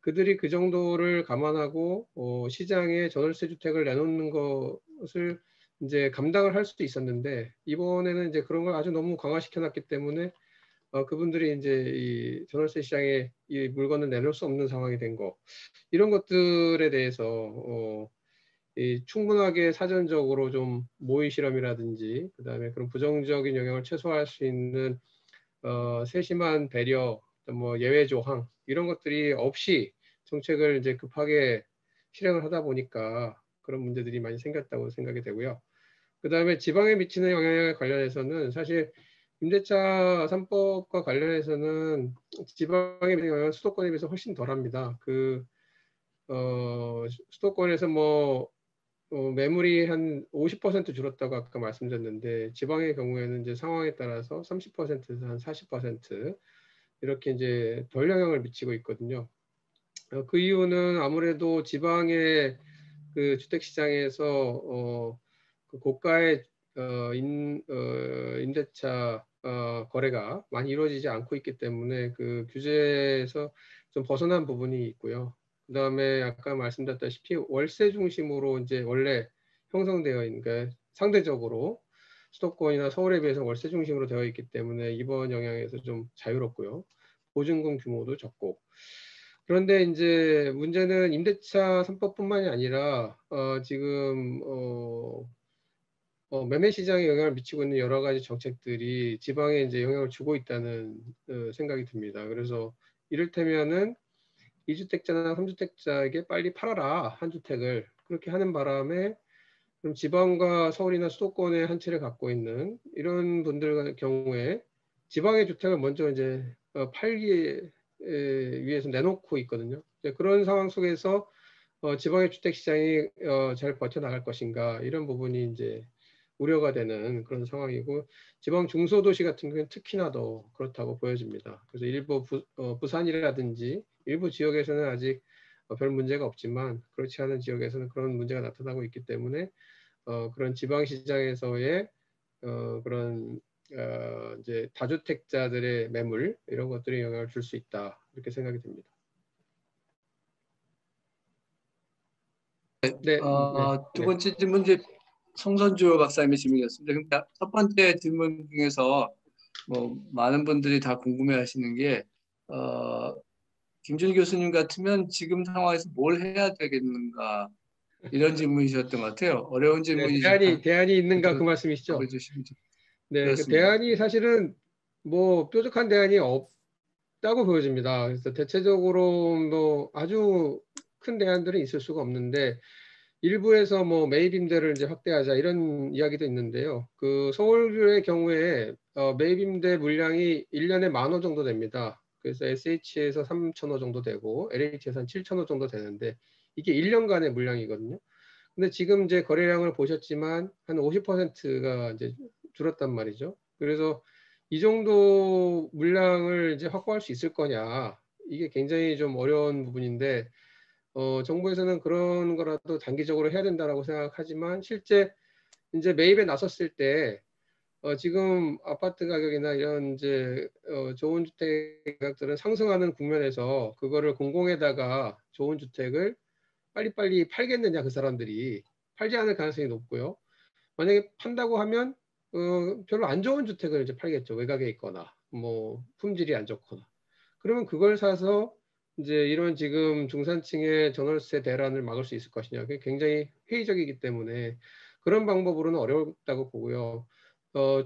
그들이 그 정도를 감안하고 시장에 전월세 주택을 내놓는 것을 이제 감당을 할 수도 있었는데 이번에는 이제 그런 걸 아주 너무 강화시켜 놨기 때문에 그분들이 이제 이 전월세 시장에 이 물건을 내놓을 수 없는 상황이 된 거, 이런 것들에 대해서 이 충분하게 사전적으로 좀 모의 실험이라든지 그다음에 그런 부정적인 영향을 최소화할 수 있는 세심한 배려, 뭐 예외 조항 이런 것들이 없이 정책을 이제 급하게 실행을 하다 보니까 그런 문제들이 많이 생겼다고 생각이 되고요. 그다음에 지방에 미치는 영향에 관련해서는 사실 임대차 3법과 관련해서는 지방에 미치는 영향은 수도권에 비해서 훨씬 덜합니다. 수도권에서 뭐 매물이 한 50% 줄었다고 아까 말씀드렸는데 지방의 경우에는 이제 상황에 따라서 30%에서 한 40% 이렇게 이제 덜 영향을 미치고 있거든요. 그 이유는 아무래도 지방의 그 주택 시장에서 그 고가의 임대차 거래가 많이 이루어지지 않고 있기 때문에 그 규제에서 좀 벗어난 부분이 있고요. 그다음에 아까 말씀드렸다시피 월세 중심으로 이제 원래 형성되어 있는, 그러니까 상대적으로 수도권이나 서울에 비해서 월세 중심으로 되어 있기 때문에 이번 영향에서 좀 자유롭고요. 보증금 규모도 적고. 그런데 이제 문제는 임대차 3법뿐만이 아니라 지금 매매 시장에 영향을 미치고 있는 여러 가지 정책들이 지방에 이제 영향을 주고 있다는 생각이 듭니다. 그래서 이를테면은 2주택자나 3주택자에게 빨리 팔아라, 한 주택을. 그렇게 하는 바람에 그럼 지방과 서울이나 수도권의 한 채를 갖고 있는 이런 분들 경우에 지방의 주택을 먼저 이제 팔기 위해서 내놓고 있거든요. 그런 상황 속에서 지방의 주택 시장이 잘 버텨나갈 것인가, 이런 부분이 이제 우려가 되는 그런 상황이고, 지방 중소도시 같은 경우는 특히나 더 그렇다고 보여집니다. 그래서 일부 부산이라든지 일부 지역에서는 아직 별 문제가 없지만 그렇지 않은 지역에서는 그런 문제가 나타나고 있기 때문에 그런 지방 시장에서의 그런 이제 다주택자들의 매물 이런 것들이 영향을 줄 수 있다, 이렇게 생각이 듭니다. 네, 두 번째 질문 이제 송선주 박사님의 질문이었습니다. 그러니까 첫 번째 질문 중에서 뭐 많은 분들이 다 궁금해하시는 게 김준희 교수님 같으면 지금 상황에서 뭘 해야 되겠는가, 이런 질문이셨던 것 같아요. 어려운 질문이지만 대안이 있는가 그 말씀이시죠? 답을 주시면 네, 그 그렇습니다. 대안이 사실은 뭐 뾰족한 대안이 없다고 보여집니다. 그래서 대체적으로 뭐 아주 큰 대안들은 있을 수가 없는데, 일부에서 뭐 매입 임대를 이제 확대하자 이런 이야기도 있는데요. 그 서울의 경우에 매입 임대 물량이 1년에 10,000호 정도 됩니다. 그래서 SH에서 3,000호 정도 되고 LH에서 한 7,000호 정도 되는데 이게 1년간의 물량이거든요. 근데 지금 이제 거래량을 보셨지만 한 50%가 이제 줄었단 말이죠. 그래서 이 정도 물량을 이제 확보할 수 있을 거냐, 이게 굉장히 좀 어려운 부분인데 정부에서는 그런 거라도 단기적으로 해야 된다라고 생각하지만 실제 이제 매입에 나섰을 때 지금 아파트 가격이나 이런 이제 좋은 주택 가격들은 상승하는 국면에서 그거를 공공에다가 좋은 주택을 빨리빨리 팔겠느냐, 그 사람들이 팔지 않을 가능성이 높고요. 만약에 판다고 하면 별로 안 좋은 주택을 이제 팔겠죠. 외곽에 있거나 뭐 품질이 안 좋거나. 그러면 그걸 사서 이제 이런 지금 중산층의 전월세 대란을 막을 수 있을 것이냐, 그게 굉장히 회의적이기 때문에 그런 방법으로는 어렵다고 보고요.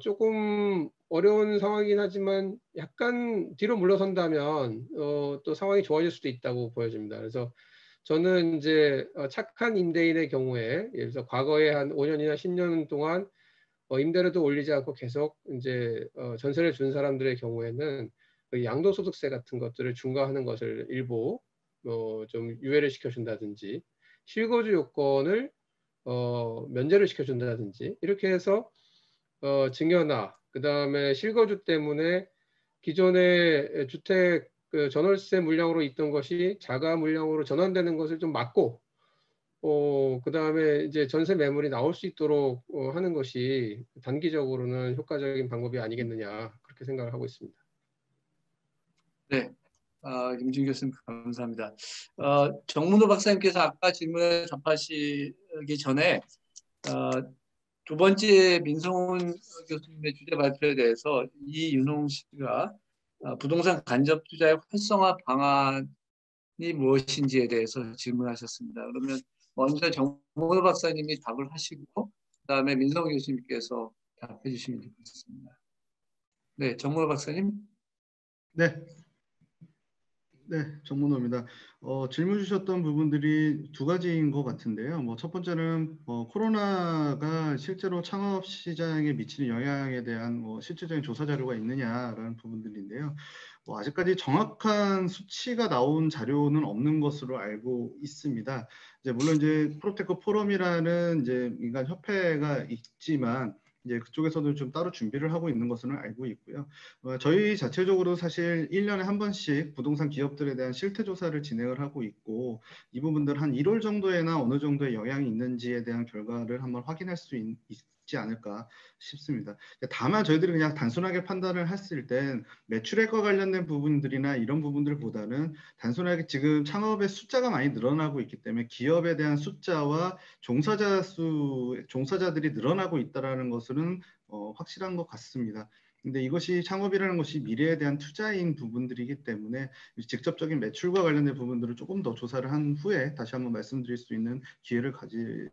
조금 어려운 상황이긴 하지만 약간 뒤로 물러선다면 또 상황이 좋아질 수도 있다고 보여집니다. 그래서 저는 이제 착한 임대인의 경우에 예를 들어서 과거에 한 5년이나 10년 동안 임대료도 올리지 않고 계속 이제 전세를 준 사람들의 경우에는 그 양도소득세 같은 것들을 중과하는 것을 일부 좀 유예를 시켜준다든지 실거주 요건을 면제를 시켜준다든지 이렇게 해서 증여나 그다음에 실거주 때문에 기존의 주택 그 전월세 물량으로 있던 것이 자가 물량으로 전환되는 것을 좀 막고 그다음에 이제 전세 매물이 나올 수 있도록 하는 것이 단기적으로는 효과적인 방법이 아니겠느냐, 그렇게 생각을 하고 있습니다. 네. 김준 교수님 감사합니다. 정문호 박사님께서 아까 질문에 답하시기 전에 두 번째 민성훈 교수님의 주제 발표에 대해서 이윤홍 씨가 부동산 간접 투자의 활성화 방안이 무엇인지에 대해서 질문하셨습니다. 그러면 먼저 정문호 박사님이 답을 하시고 그다음에 민성훈 교수님께서 답해 주시면 좋겠습니다. 네, 정문호 박사님. 네. 네, 정문호입니다. 질문 주셨던 부분들이 두 가지인 것 같은데요. 첫 번째는 코로나가 실제로 창업 시장에 미치는 영향에 대한 실질적인 조사 자료가 있느냐라는 부분들인데요. 아직까지 정확한 수치가 나온 자료는 없는 것으로 알고 있습니다. 물론 프로테크 포럼이라는 민간 협회가 있지만 그쪽에서도 좀 따로 준비를 하고 있는 것으로 알고 있고요. 저희 자체적으로 사실 1년에 한 번씩 부동산 기업들에 대한 실태 조사를 진행을 하고 있고 이 부분들 한 1월 정도에나 어느 정도의 영향이 있는지에 대한 결과를 한번 확인할 수 있지 않을까 싶습니다. 다만 저희들이 그냥 단순하게 판단을 했을 땐 매출액과 관련된 부분들이나 이런 부분들보다는 단순하게 지금 창업의 숫자가 많이 늘어나고 있기 때문에 기업에 대한 숫자와 종사자들이 늘어나고 있다는 것은 확실한 것 같습니다. 근데 이것이 창업이라는 것이 미래에 대한 투자인 부분들이기 때문에 직접적인 매출과 관련된 부분들을 조금 더 조사를 한 후에 다시 한번 말씀드릴 수 있는 기회를 가지게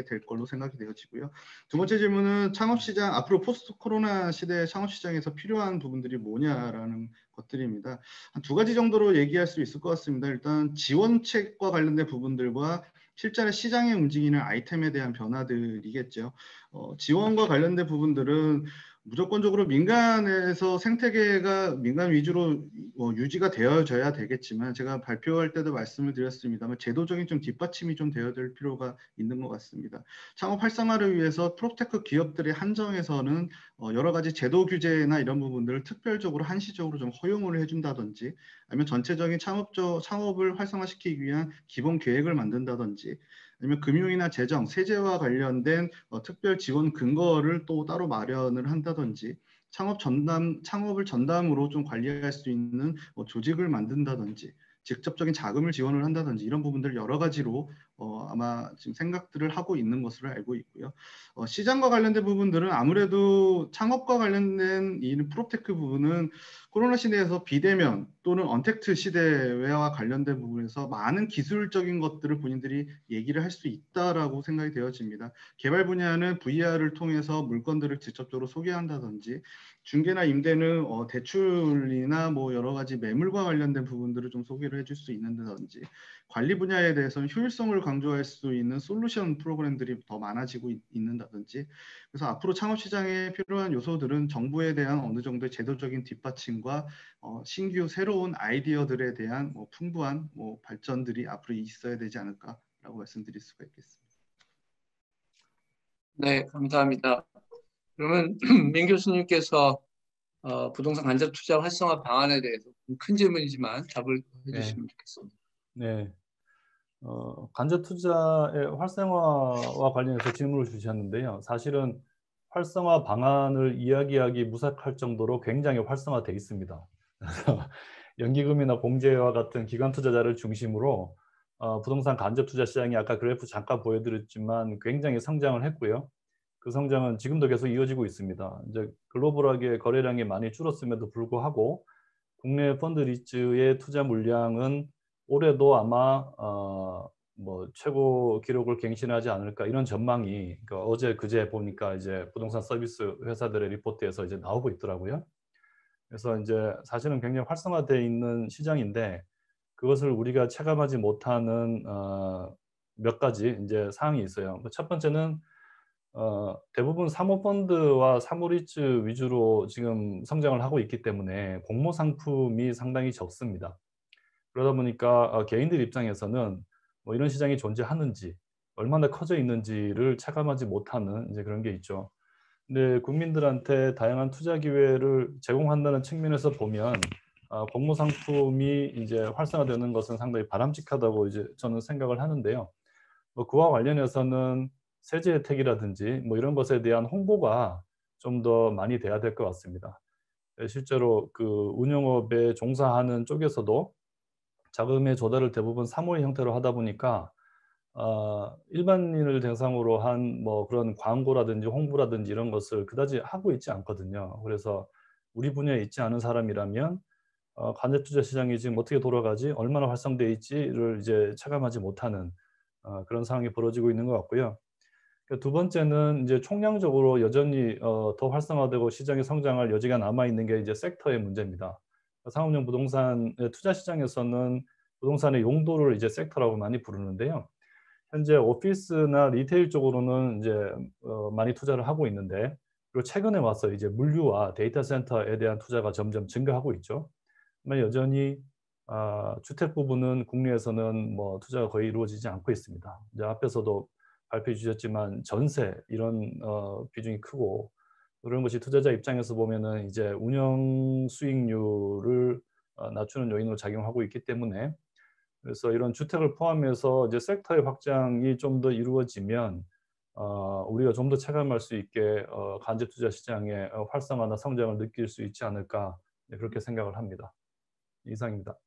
될 걸로 생각이 되어지고요. 두 번째 질문은 창업시장, 앞으로 포스트 코로나 시대의 창업시장에서 필요한 부분들이 뭐냐라는 것들입니다. 한 두 가지 정도로 얘기할 수 있을 것 같습니다. 일단 지원책과 관련된 부분들과 실제로 시장에 움직이는 아이템에 대한 변화들이겠죠. 지원과 관련된 부분들은 무조건적으로 민간에서 생태계가 민간 위주로 유지가 되어져야 되겠지만 제가 발표할 때도 말씀을 드렸습니다만 제도적인 좀 뒷받침이 좀 되어야 될 필요가 있는 것 같습니다. 창업 활성화를 위해서 프로테크 기업들의 한정에서는 여러 가지 제도 규제나 이런 부분들을 특별적으로 한시적으로 좀 허용을 해준다든지 아니면 전체적인 창업을 활성화시키기 위한 기본 계획을 만든다든지 아니면 금융이나 재정, 세제와 관련된 특별 지원 근거를 또 따로 마련을 한다든지 창업을 전담으로 좀 관리할 수 있는 조직을 만든다든지 직접적인 자금을 지원을 한다든지 이런 부분들 여러 가지로 아마 지금 생각들을 하고 있는 것으로 알고 있고요. 시장과 관련된 부분들은 아무래도 창업과 관련된 이 프로테크 부분은 코로나 시대에서 비대면 또는 언택트 시대와 관련된 부분에서 많은 기술적인 것들을 본인들이 얘기를 할 수 있다라고 생각이 되어집니다. 개발 분야는 VR을 통해서 물건들을 직접적으로 소개한다든지 중개나 임대는 대출이나 여러 가지 매물과 관련된 부분들을 좀 소개를 해줄 수 있는다든지 관리 분야에 대해서는 효율성을 강조할 수 있는 솔루션 프로그램들이 더 많아지고 있는다든지 그래서 앞으로 창업 시장에 필요한 요소들은 정부에 대한 어느 정도의 제도적인 뒷받침과 신규 새로운 아이디어들에 대한 풍부한 발전들이 앞으로 있어야 되지 않을까라고 말씀드릴 수가 있겠습니다. 네, 감사합니다. 그러면 민 교수님께서 부동산 간접 투자 활성화 방안에 대해서 큰 질문이지만 답을 해주시면 좋겠습니다. 네. 간접 투자의 활성화와 관련해서 질문을 주셨는데요. 사실은 활성화 방안을 이야기하기 무색할 정도로 굉장히 활성화되어 있습니다. 연기금이나 공제와 같은 기관 투자자를 중심으로 부동산 간접 투자 시장이 아까 그래프 잠깐 보여드렸지만 굉장히 성장을 했고요. 그 성장은 지금도 계속 이어지고 있습니다. 이제 글로벌하게 거래량이 많이 줄었음에도 불구하고 국내 펀드 리츠의 투자 물량은 올해도 아마 최고 기록을 갱신하지 않을까 이런 전망이 그러니까 어제 그제 보니까 이제 부동산 서비스 회사들의 리포트에서 이제 나오고 있더라고요. 그래서 이제 사실은 굉장히 활성화되어 있는 시장인데 그것을 우리가 체감하지 못하는 몇 가지 이제 사항이 있어요. 첫 번째는 대부분 사모펀드와 사모리츠 위주로 지금 성장을 하고 있기 때문에 공모 상품이 상당히 적습니다. 그러다 보니까 개인들 입장에서는 이런 시장이 존재하는지 얼마나 커져 있는지를 체감하지 못하는 이제 그런 게 있죠. 근데 국민들한테 다양한 투자 기회를 제공한다는 측면에서 보면 공모 상품이 이제 활성화되는 것은 상당히 바람직하다고 이제 저는 생각을 하는데요. 그와 관련해서는 세제 혜택이라든지 이런 것에 대한 홍보가 좀 더 많이 돼야 될 것 같습니다. 실제로 그 운영업에 종사하는 쪽에서도 자금의 조달을 대부분 사모의 형태로 하다 보니까 일반인을 대상으로 한 뭐 그런 광고라든지 홍보라든지 이런 것을 그다지 하고 있지 않거든요. 그래서 우리 분야에 있지 않은 사람이라면 간접투자 시장이 지금 어떻게 돌아가지, 얼마나 활성되어 있지를 이제 체감하지 못하는 그런 상황이 벌어지고 있는 것 같고요. 두 번째는 이제 총량적으로 여전히 더 활성화되고 시장이 성장할 여지가 남아 있는 게 이제 섹터의 문제입니다. 상업용 부동산의 투자 시장에서는 부동산의 용도를 이제 섹터라고 많이 부르는데요. 현재 오피스나 리테일 쪽으로는 이제 많이 투자를 하고 있는데, 그리고 최근에 와서 이제 물류와 데이터 센터에 대한 투자가 점점 증가하고 있죠. 하지만 여전히 주택 부분은 국내에서는 뭐 투자가 거의 이루어지지 않고 있습니다. 이제 앞에서도 발표해 주셨지만 전세 이런 비중이 크고, 그런 것이 투자자 입장에서 보면은 이제 운영 수익률을 낮추는 요인으로 작용하고 있기 때문에, 그래서 이런 주택을 포함해서 이제 섹터의 확장이 좀 더 이루어지면 우리가 좀 더 체감할 수 있게 간접 투자 시장의 활성화나 성장을 느낄 수 있지 않을까, 그렇게 생각을 합니다. 이상입니다.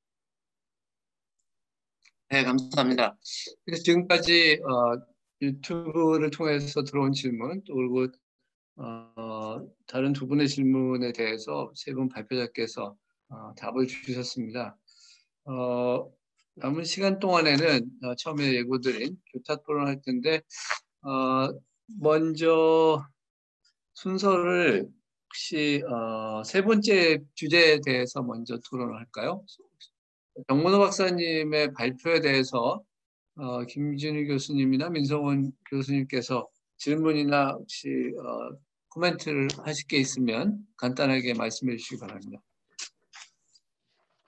네, 감사합니다. 그래서 지금까지 유튜브를 통해서 들어온 질문, 또 그리고 다른 두 분의 질문에 대해서 세 분 발표자께서 답을 주셨습니다. 남은 시간 동안에는 처음에 예고드린 교차 토론할 텐데, 먼저 순서를 혹시 세 번째 주제에 대해서 먼저 토론을 할까요? 정문호 박사님의 발표에 대해서 김준희 교수님이나 민성원 교수님께서 질문이나 혹시 코멘트를 하실 게 있으면 간단하게 말씀해 주시기 바랍니다.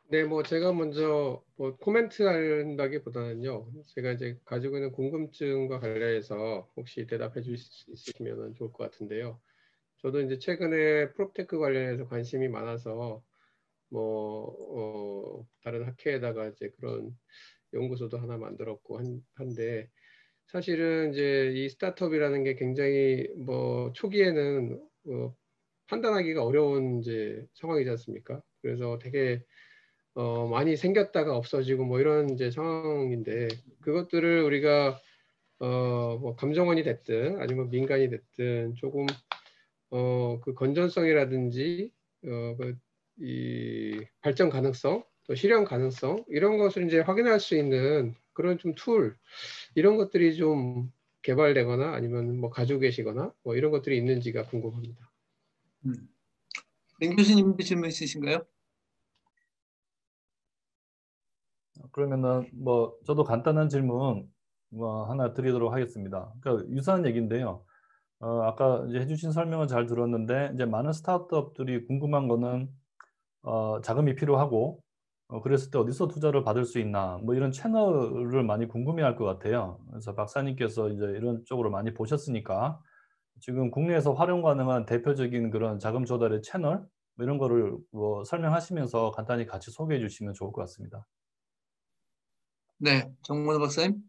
네, 뭐 제가 먼저 뭐 코멘트 한다기보다는요, 제가 이제 가지고 있는 궁금증과 관련해서 혹시 대답해 주실 수 있으시면 좋을 것 같은데요. 저도 이제 최근에 프롭테크 관련해서 관심이 많아서 뭐 다른 학회에다가 이제 그런 연구소도 하나 만들었고 한데, 사실은 이제 이 스타트업이라는 게 굉장히 뭐 초기에는 판단하기가 어려운 이제 상황이지 않습니까? 그래서 되게 많이 생겼다가 없어지고 뭐 이런 이제 상황인데, 그것들을 우리가 뭐 감정원이 됐든 아니면 민간이 됐든 조금 그 건전성이라든지 이 발전 가능성, 또 실현 가능성, 이런 것을 이제 확인할 수 있는 그런 좀 툴, 이런 것들이 좀 개발되거나 아니면 뭐 가지고 계시거나 뭐 이런 것들이 있는지가 궁금합니다. 민 교수님도 질문 있으신가요? 그러면은 뭐 저도 간단한 질문 뭐 하나 드리도록 하겠습니다. 그러니까 유사한 얘기인데요. 아까 이제 해주신 설명은 잘 들었는데, 이제 많은 스타트업들이 궁금한 거는 자금이 필요하고, 그랬을 때 어디서 투자를 받을 수 있나, 뭐 이런 채널을 많이 궁금해할 것 같아요. 그래서 박사님께서 이제 이런 쪽으로 많이 보셨으니까 지금 국내에서 활용 가능한 대표적인 그런 자금 조달의 채널, 뭐 이런 거를 뭐 설명하시면서 간단히 같이 소개해 주시면 좋을 것 같습니다. 네, 정문호 박사님.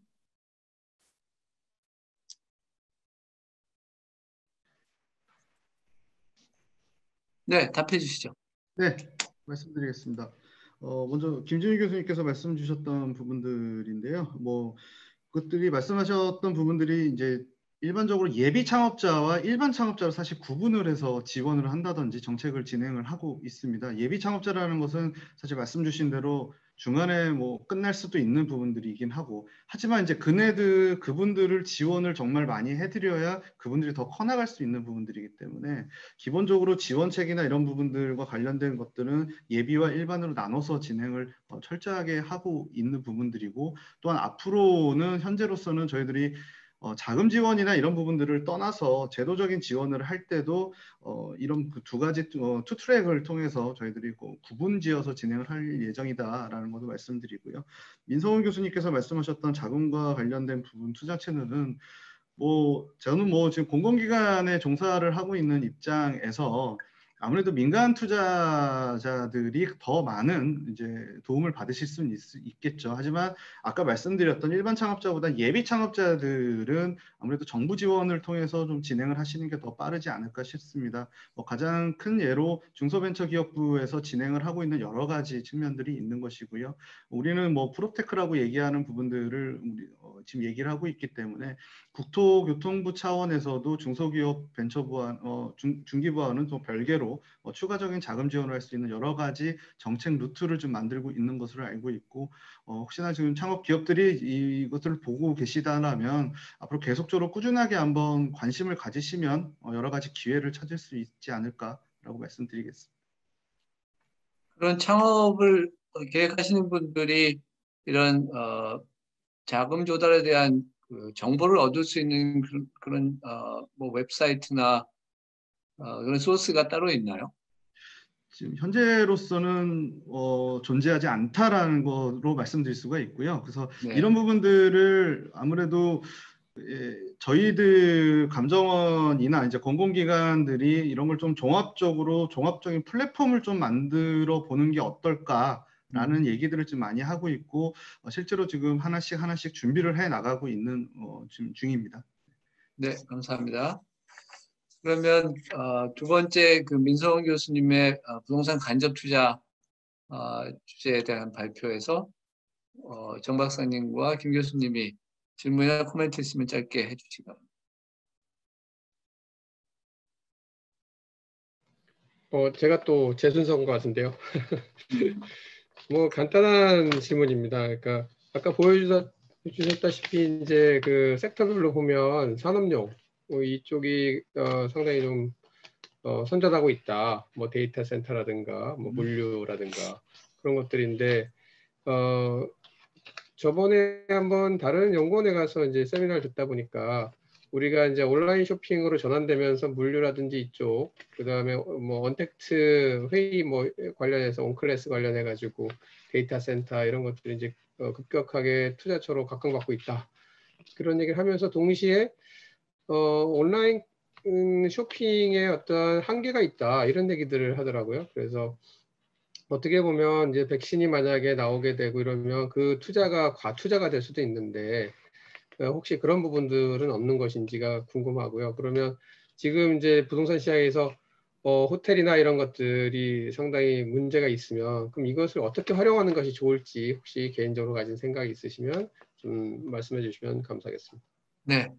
네, 답해 주시죠. 네, 말씀드리겠습니다. 먼저 김준희 교수님께서 말씀 주셨던 부분들인데요. 뭐 그것들이 말씀하셨던 부분들이 이제 일반적으로 예비 창업자와 일반 창업자를 사실 구분을 해서 지원을 한다든지 정책을 진행을 하고 있습니다. 예비 창업자라는 것은 사실 말씀 주신 대로 중간에 뭐 끝날 수도 있는 부분들이긴 하고, 하지만 이제 그분들을 지원을 정말 많이 해드려야 그분들이 더 커나갈 수 있는 부분들이기 때문에, 기본적으로 지원책이나 이런 부분들과 관련된 것들은 예비와 일반으로 나눠서 진행을 철저하게 하고 있는 부분들이고, 또한 앞으로는 현재로서는 저희들이 자금 지원이나 이런 부분들을 떠나서 제도적인 지원을 할 때도 이런 그 두 가지 투 트랙을 통해서 저희들이 구분 지어서 진행을 할 예정이다라는 것을 말씀드리고요. 민성원 교수님께서 말씀하셨던 자금과 관련된 부분 투자 채널은 뭐 저는 뭐 지금 공공기관에 종사를 하고 있는 입장에서 아무래도 민간 투자자들이 더 많은 이제 도움을 받으실 수는 있겠죠. 하지만 아까 말씀드렸던 일반 창업자보다 예비 창업자들은 아무래도 정부 지원을 통해서 좀 진행을 하시는 게 더 빠르지 않을까 싶습니다. 가장 큰 예로 중소벤처기업부에서 진행을 하고 있는 여러 가지 측면들이 있는 것이고요. 우리는 프롭테크라고 얘기하는 부분들을 지금 얘기를 하고 있기 때문에 국토교통부 차원에서도 중소기업 벤처부와 중기부와는 좀 별개로 추가적인 자금 지원을 할 수 있는 여러 가지 정책 루트를 좀 만들고 있는 것으로 알고 있고, 혹시나 지금 창업 기업들이 이것들을 보고 계시다면 앞으로 계속적으로 꾸준하게 한번 관심을 가지시면 여러 가지 기회를 찾을 수 있지 않을까라고 말씀드리겠습니다. 그런 창업을 계획하시는 분들이 이런 자금 조달에 대한 그 정보를 얻을 수 있는 그런 웹사이트나 그런 소스가 따로 있나요? 지금 현재로서는 존재하지 않다라는 거로 말씀드릴 수가 있고요. 그래서 네. 이런 부분들을 아무래도 저희들 감정원이나 이제 공공기관들이 이런 걸 좀 종합적인 플랫폼을 좀 만들어 보는 게 어떨까라는 얘기들을 좀 많이 하고 있고, 실제로 지금 하나씩 준비를 해 나가고 있는 지금 중입니다. 네, 감사합니다. 그러면 두 번째 그 민성원 교수님의 부동산 간접 투자 주제에 대한 발표에서 정 박사님과 김 교수님이 질문이나 코멘트 있으면 짧게 해주시기 바랍니다. 제가 또 제 순서인 것 같은데요. 간단한 질문입니다. 그러니까 아까 보여주셨다시피 이제 그 섹터별로 보면 산업용 이쪽이 상당히 좀 선전하고 있다. 데이터 센터라든가 물류라든가 그런 것들인데 저번에 한번 다른 연구원에 가서 이제 세미나를 듣다 보니까 우리가 이제 온라인 쇼핑으로 전환되면서 물류라든지 이쪽, 그 다음에 언택트 회의 관련해서 온클래스 관련해 가지고 데이터 센터 이런 것들이 이제 급격하게 투자처로 각광받고 있다. 그런 얘기를 하면서 동시에 온라인 쇼핑에 어떤 한계가 있다 이런 얘기들을 하더라고요. 그래서 어떻게 보면 이제 백신이 만약에 나오게 되고 이러면 그 투자가 과투자가 될 수도 있는데 혹시 그런 부분들은 없는 것인지가 궁금하고요. 그러면 지금 이제 부동산 시장에서 호텔이나 이런 것들이 상당히 문제가 있으면 그럼 이것을 어떻게 활용하는 것이 좋을지 혹시 개인적으로 가진 생각이 있으시면 좀 말씀해 주시면 감사하겠습니다. 네,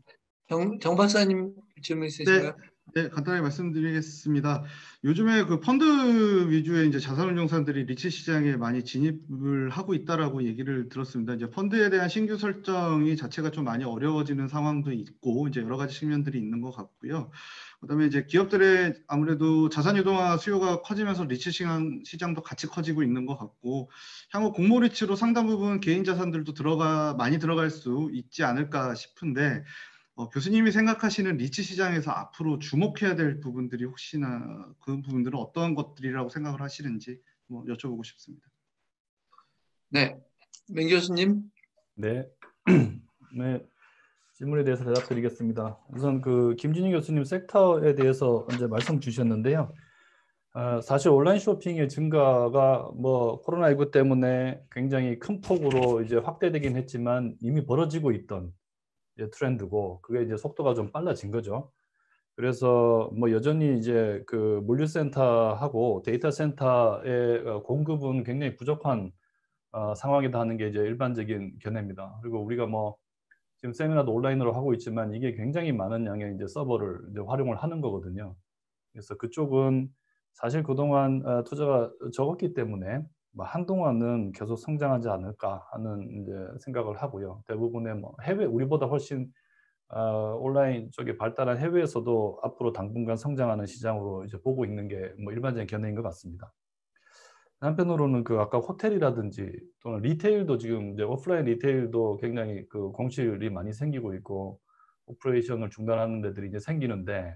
정 박사님 질문 있으신가요? 네, 간단히 말씀드리겠습니다. 요즘에 그 펀드 위주의 이제 자산운용사들이 리츠 시장에 많이 진입을 하고 있다라고 얘기를 들었습니다. 이제 펀드에 대한 신규 설정이 자체가 좀 많이 어려워지는 상황도 있고, 이제 여러 가지 측면들이 있는 것 같고요. 그다음에 이제 기업들의 아무래도 자산 유동화 수요가 커지면서 리츠 시장도 같이 커지고 있는 것 같고, 향후 공모 리츠로 상당 부분 개인 자산들도 많이 들어갈 수 있지 않을까 싶은데. 교수님이 생각하시는 리츠 시장에서 앞으로 주목해야 될 부분들이 혹시나 그 부분들은 어떤 것들이라고 생각을 하시는지 여쭤보고 싶습니다. 네, 민 교수님. 네, 네, 질문에 대해서 대답드리겠습니다. 우선 그 김진희 교수님 섹터에 대해서 이제 말씀 주셨는데요. 사실 온라인 쇼핑의 증가가 코로나19 때문에 굉장히 큰 폭으로 이제 확대되긴 했지만 이미 벌어지고 있던 트렌드고 그게 이제 속도가 좀 빨라진 거죠. 그래서 여전히 이제 그 물류센터하고 데이터 센터의 공급은 굉장히 부족한 상황이다 하는 게 이제 일반적인 견해입니다. 그리고 우리가 지금 세미나도 온라인으로 하고 있지만 이게 굉장히 많은 양의 이제 서버를 이제 활용을 하는 거거든요. 그래서 그쪽은 사실 그동안 투자가 적었기 때문에 한동안은 계속 성장하지 않을까 하는 이제 생각을 하고요. 대부분의 해외 우리보다 훨씬 온라인 쪽에 발달한 해외에서도 앞으로 당분간 성장하는 시장으로 이제 보고 있는 게 일반적인 견해인 것 같습니다. 한편으로는 그 아까 호텔이라든지 또는 리테일도 지금 이제 오프라인 리테일도 굉장히 그 공실이 많이 생기고 있고 오퍼레이션을 중단하는 데들이 이제 생기는데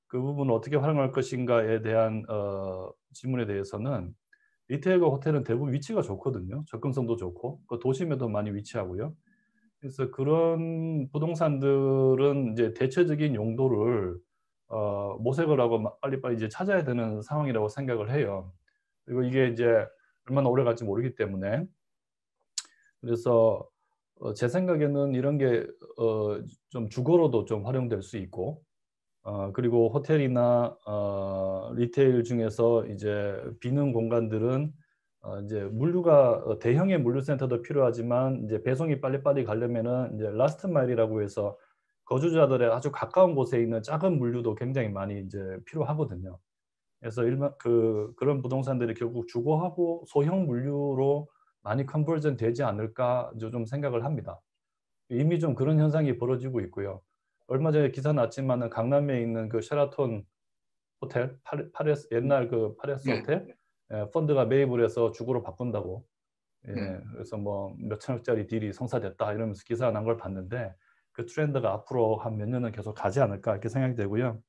그 부분을 어떻게 활용할 것인가에 대한 질문에 대해서는 리테일과 호텔은 대부분 위치가 좋거든요. 접근성도 좋고 그 도심에도 많이 위치하고요. 그래서 그런 부동산들은 이제 대체적인 용도를 모색을 하고 빨리빨리 이제 찾아야 되는 상황이라고 생각을 해요. 그리고 이게 이제 얼마나 오래 갈지 모르기 때문에. 그래서 제 생각에는 이런 게 좀 주거로도 좀 활용될 수 있고, 그리고 호텔이나 리테일 중에서 이제 비는 공간들은 이제 물류가 대형의 물류센터도 필요하지만 이제 배송이 빨리빨리 가려면은 이제 라스트 마일이라고 해서 거주자들의 아주 가까운 곳에 있는 작은 물류도 굉장히 많이 이제 필요하거든요. 그래서 그런 부동산들이 결국 주거하고 소형 물류로 많이 컨버전 되지 않을까 좀 생각을 합니다. 이미 좀 그런 현상이 벌어지고 있고요. 얼마 전에 기사 났지만은 강남에 있는 그 셰라톤 호텔, 파레스, 옛날 그 파레스 네. 호텔, 펀드가 매입을 해서 주거로 바꾼다고. 네. 그래서 뭐 몇천억짜리 딜이 성사됐다 이러면서 기사가 난 걸 봤는데, 그 트렌드가 앞으로 한 몇 년은 계속 가지 않을까 이렇게 생각이 되고요.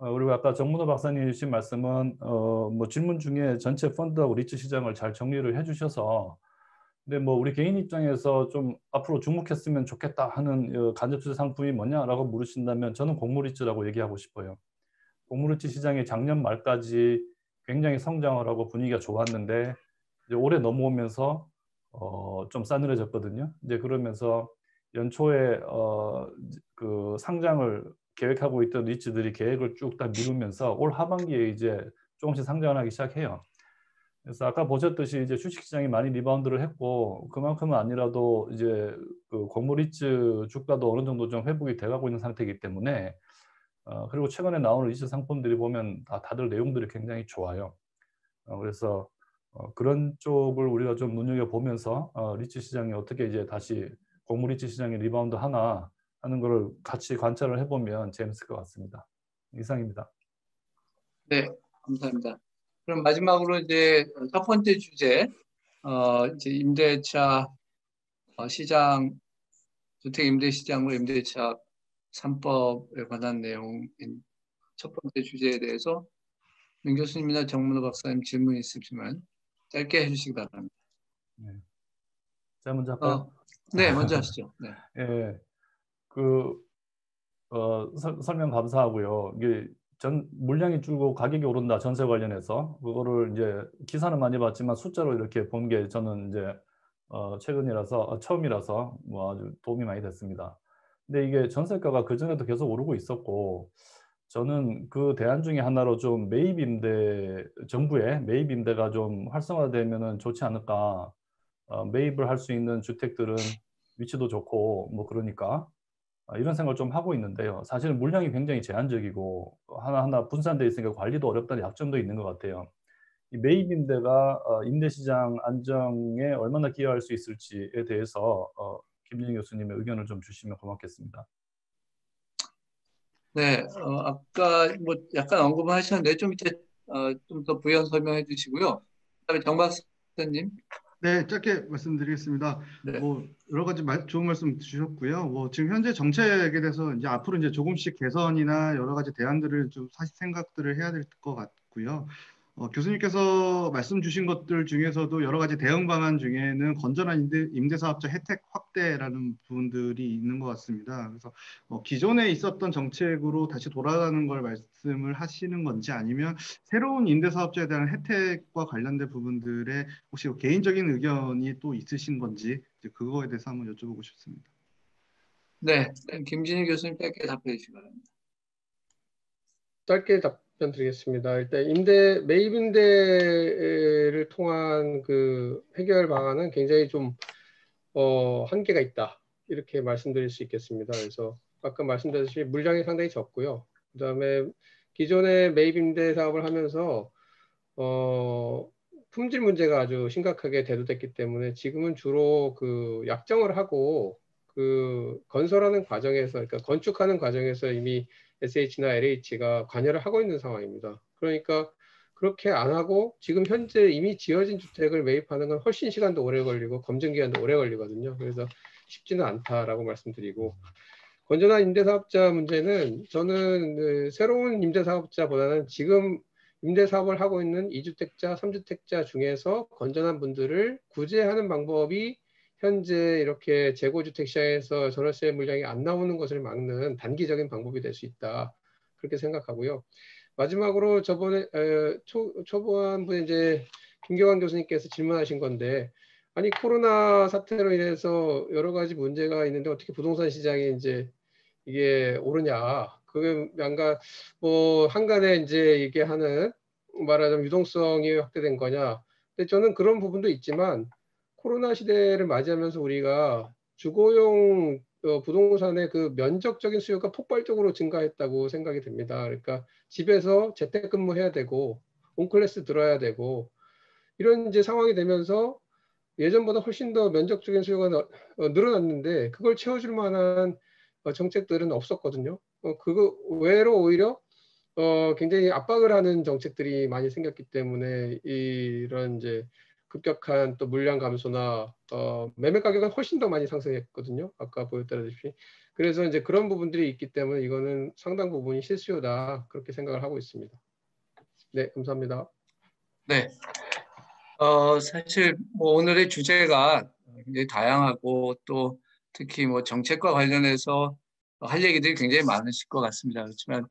그리고 아까 정문호 박사님 주신 말씀은 뭐 질문 중에 전체 펀드하고 리츠 시장을 잘 정리를 해주셔서, 근데 뭐 우리 개인 입장에서 좀 앞으로 주목했으면 좋겠다 하는 간접투자 상품이 뭐냐라고 물으신다면 저는 공모리츠라고 얘기하고 싶어요. 공모리츠 시장이 작년 말까지 굉장히 성장을 하고 분위기가 좋았는데 이제 올해 넘어오면서 좀 싸늘해졌거든요. 이제 그러면서 연초에 그 상장을 계획하고 있던 리츠들이 계획을 쭉 다 미루면서 올 하반기에 이제 조금씩 상장을 하기 시작해요. 그래서 아까 보셨듯이 이제 주식시장이 많이 리바운드를 했고, 그만큼은 아니라도 이제 그 공모리츠 주가도 어느 정도 좀 회복이 돼가고 있는 상태이기 때문에, 그리고 최근에 나오는 리츠 상품들이 보면 다들 내용들이 굉장히 좋아요. 그래서 그런 쪽을 우리가 좀 눈여겨보면서 리츠 시장이 어떻게 이제 다시 공모리츠 시장이 리바운드 하나 하는 걸 같이 관찰을 해보면 재밌을 것 같습니다. 이상입니다. 네, 감사합니다. 그럼 마지막으로 이제 첫 번째 주제, 이제 임대차 시장, 주택 임대 시장으로 임대차 3법에 관한 내용인 첫 번째 주제에 대해서 민 교수님이나 정문호 박사님 질문 있으시면 짧게 해주시기 바랍니다. 네. 제가 먼저 할까요? 네, 먼저 하시죠. 네. 예, 설명 감사하고요. 이게 물량이 줄고 가격이 오른다, 전세 관련해서 그거를 이제 기사는 많이 봤지만 숫자로 이렇게 본 게 저는 이제 최근이라서 처음이라서 뭐 아주 도움이 많이 됐습니다. 근데 이게 전세가가 그 전에도 계속 오르고 있었고, 저는 그 대안 중에 하나로 좀 정부의 매입 임대가 좀 활성화되면은 좋지 않을까. 매입을 할 수 있는 주택들은 위치도 좋고 뭐 그러니까 이런 생각을 좀 하고 있는데요. 사실은 물량이 굉장히 제한적이고 하나하나 분산되어 있으니까 관리도 어렵다는 약점도 있는 것 같아요. 이 매입 임대가 임대시장 안정에 얼마나 기여할 수 있을지에 대해서 김진희 교수님의 의견을 좀 주시면 고맙겠습니다. 네, 아까 뭐 약간 언급을 하셨는데 좀 이제 좀 더 부연 설명해 주시고요. 그다음에 정 박사님. 네, 짧게 말씀드리겠습니다. 네. 뭐 여러 가지 좋은 말씀 주셨고요. 뭐 지금 현재 정책에 대해서 이제 앞으로 이제 조금씩 개선이나 여러 가지 대안들을 좀 사실 생각들을 해야 될 것 같고요. 교수님께서 말씀 주신 것들 중에서도 여러 가지 대응 방안 중에는 건전한 임대사업자 혜택 확대라는 부분들이 있는 것 같습니다. 그래서 기존에 있었던 정책으로 다시 돌아가는 걸 말씀을 하시는 건지, 아니면 새로운 임대사업자에 대한 혜택과 관련된 부분들에 혹시 개인적인 의견이 또 있으신 건지, 이제 그거에 대해서 한번 여쭤보고 싶습니다. 네, 김진희 교수님 짧게 답해 주시기 바랍니다. 짧게 답변 드리겠습니다. 일단 매입 임대를 통한 그 해결 방안은 굉장히 좀 한계가 있다, 이렇게 말씀드릴 수 있겠습니다. 그래서 아까 말씀드렸듯이 물량이 상당히 적고요. 그다음에 기존의 매입 임대 사업을 하면서 품질 문제가 아주 심각하게 대두됐기 때문에 지금은 주로 그 약정을 하고 그 건설하는 과정에서, 그러니까 건축하는 과정에서 이미 SH나 LH가 관여를 하고 있는 상황입니다. 그러니까 그렇게 안 하고 지금 현재 이미 지어진 주택을 매입하는 건 훨씬 시간도 오래 걸리고 검증 기간도 오래 걸리거든요. 그래서 쉽지는 않다라고 말씀드리고, 건전한 임대사업자 문제는 저는 그 새로운 임대사업자보다는 지금 임대사업을 하고 있는 2주택자, 3주택자 중에서 건전한 분들을 구제하는 방법이 현재 이렇게 재고주택 시장에서 전월세 물량이 안 나오는 것을 막는 단기적인 방법이 될 수 있다. 그렇게 생각하고요. 마지막으로 저번에 초반부에 이제 김경환 교수님께서 질문하신 건데, 아니 코로나 사태로 인해서 여러 가지 문제가 있는데 어떻게 부동산 시장이 이제 이게 오르냐? 그게 뭔가 뭐 한간에 이제 이게 하는 말하자면 유동성이 확대된 거냐? 근데 저는 그런 부분도 있지만 코로나 시대를 맞이하면서 우리가 주거용 부동산의 그 면적적인 수요가 폭발적으로 증가했다고 생각이 됩니다. 그러니까 집에서 재택근무해야 되고 온클래스 들어야 되고 이런 이제 상황이 되면서 예전보다 훨씬 더 면적적인 수요가 늘어났는데 그걸 채워줄 만한 정책들은 없었거든요. 그거 외로 오히려 굉장히 압박을 하는 정책들이 많이 생겼기 때문에 이런 이제 급격한 또 물량 감소나 매매 가격은 훨씬 더 많이 상승했거든요. 아까 보였다시피. 그래서 이제 그런 부분들이 있기 때문에 이거는 상당 부분이 실수요다 그렇게 생각을 하고 있습니다. 네, 감사합니다. 네. 사실 뭐 오늘의 주제가 굉장히 다양하고 또 특히 뭐 정책과 관련해서 할 얘기들이 굉장히 많으실 것 같습니다. 그렇지만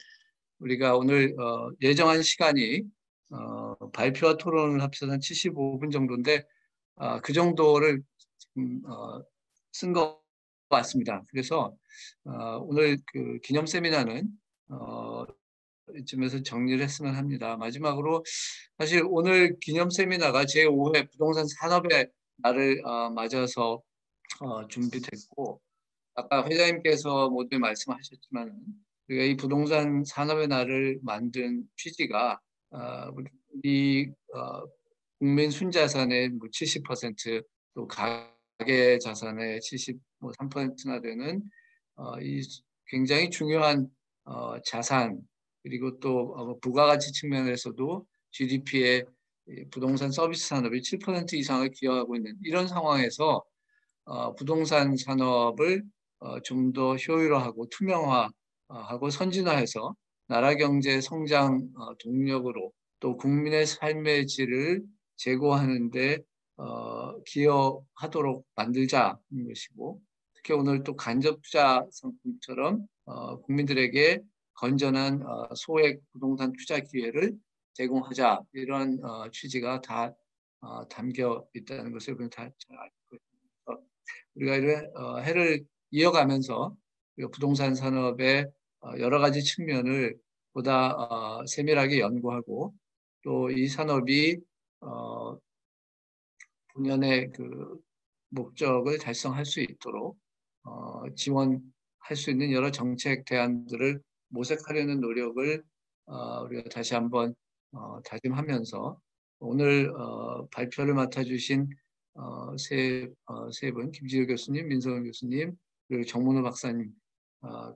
우리가 오늘 예정한 시간이 발표와 토론을 합쳐서 한 75분 정도인데 그 정도를 쓴 것 같습니다. 그래서 오늘 그 기념 세미나는 이쯤에서 정리를 했으면 합니다. 마지막으로 사실 오늘 기념 세미나가 제5회 부동산 산업의 날을 맞아서 준비됐고 아까 회장님께서 모두 말씀하셨지만 우리가 이 부동산 산업의 날을 만든 취지가 우리 국민 순자산의 70% 또 가계 자산의 73%나 되는 이 굉장히 중요한 자산 그리고 또 부가가치 측면에서도 GDP의 부동산 서비스 산업이 7% 이상을 기여하고 있는 이런 상황에서 부동산 산업을 좀 더 효율화하고 투명화하고 선진화해서 나라 경제 성장 동력으로 또 국민의 삶의 질을 제고하는 데 기여하도록 만들자는 것이고 특히 오늘 또 간접투자 상품처럼 국민들에게 건전한 소액 부동산 투자 기회를 제공하자 이런 취지가 다 담겨 있다는 것을 우리는 다 잘 알고 있습니다. 우리가 이런 해를 이어가면서 우리가 부동산 산업의 여러 가지 측면을 보다 세밀하게 연구하고 또 이 산업이 본연의 그 목적을 달성할 수 있도록 지원할 수 있는 여러 정책 대안들을 모색하려는 노력을 우리가 다시 한번 다짐하면서 오늘 발표를 맡아주신 세 분, 김지효 교수님, 민성은 교수님, 그리고 정문호 박사님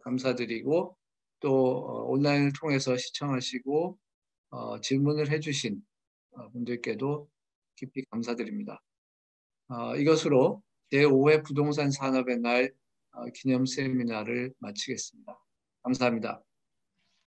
감사드리고 또 온라인을 통해서 시청하시고 질문을 해주신 분들께도 깊이 감사드립니다. 이것으로 제5회 부동산 산업의 날 기념 세미나를 마치겠습니다. 감사합니다.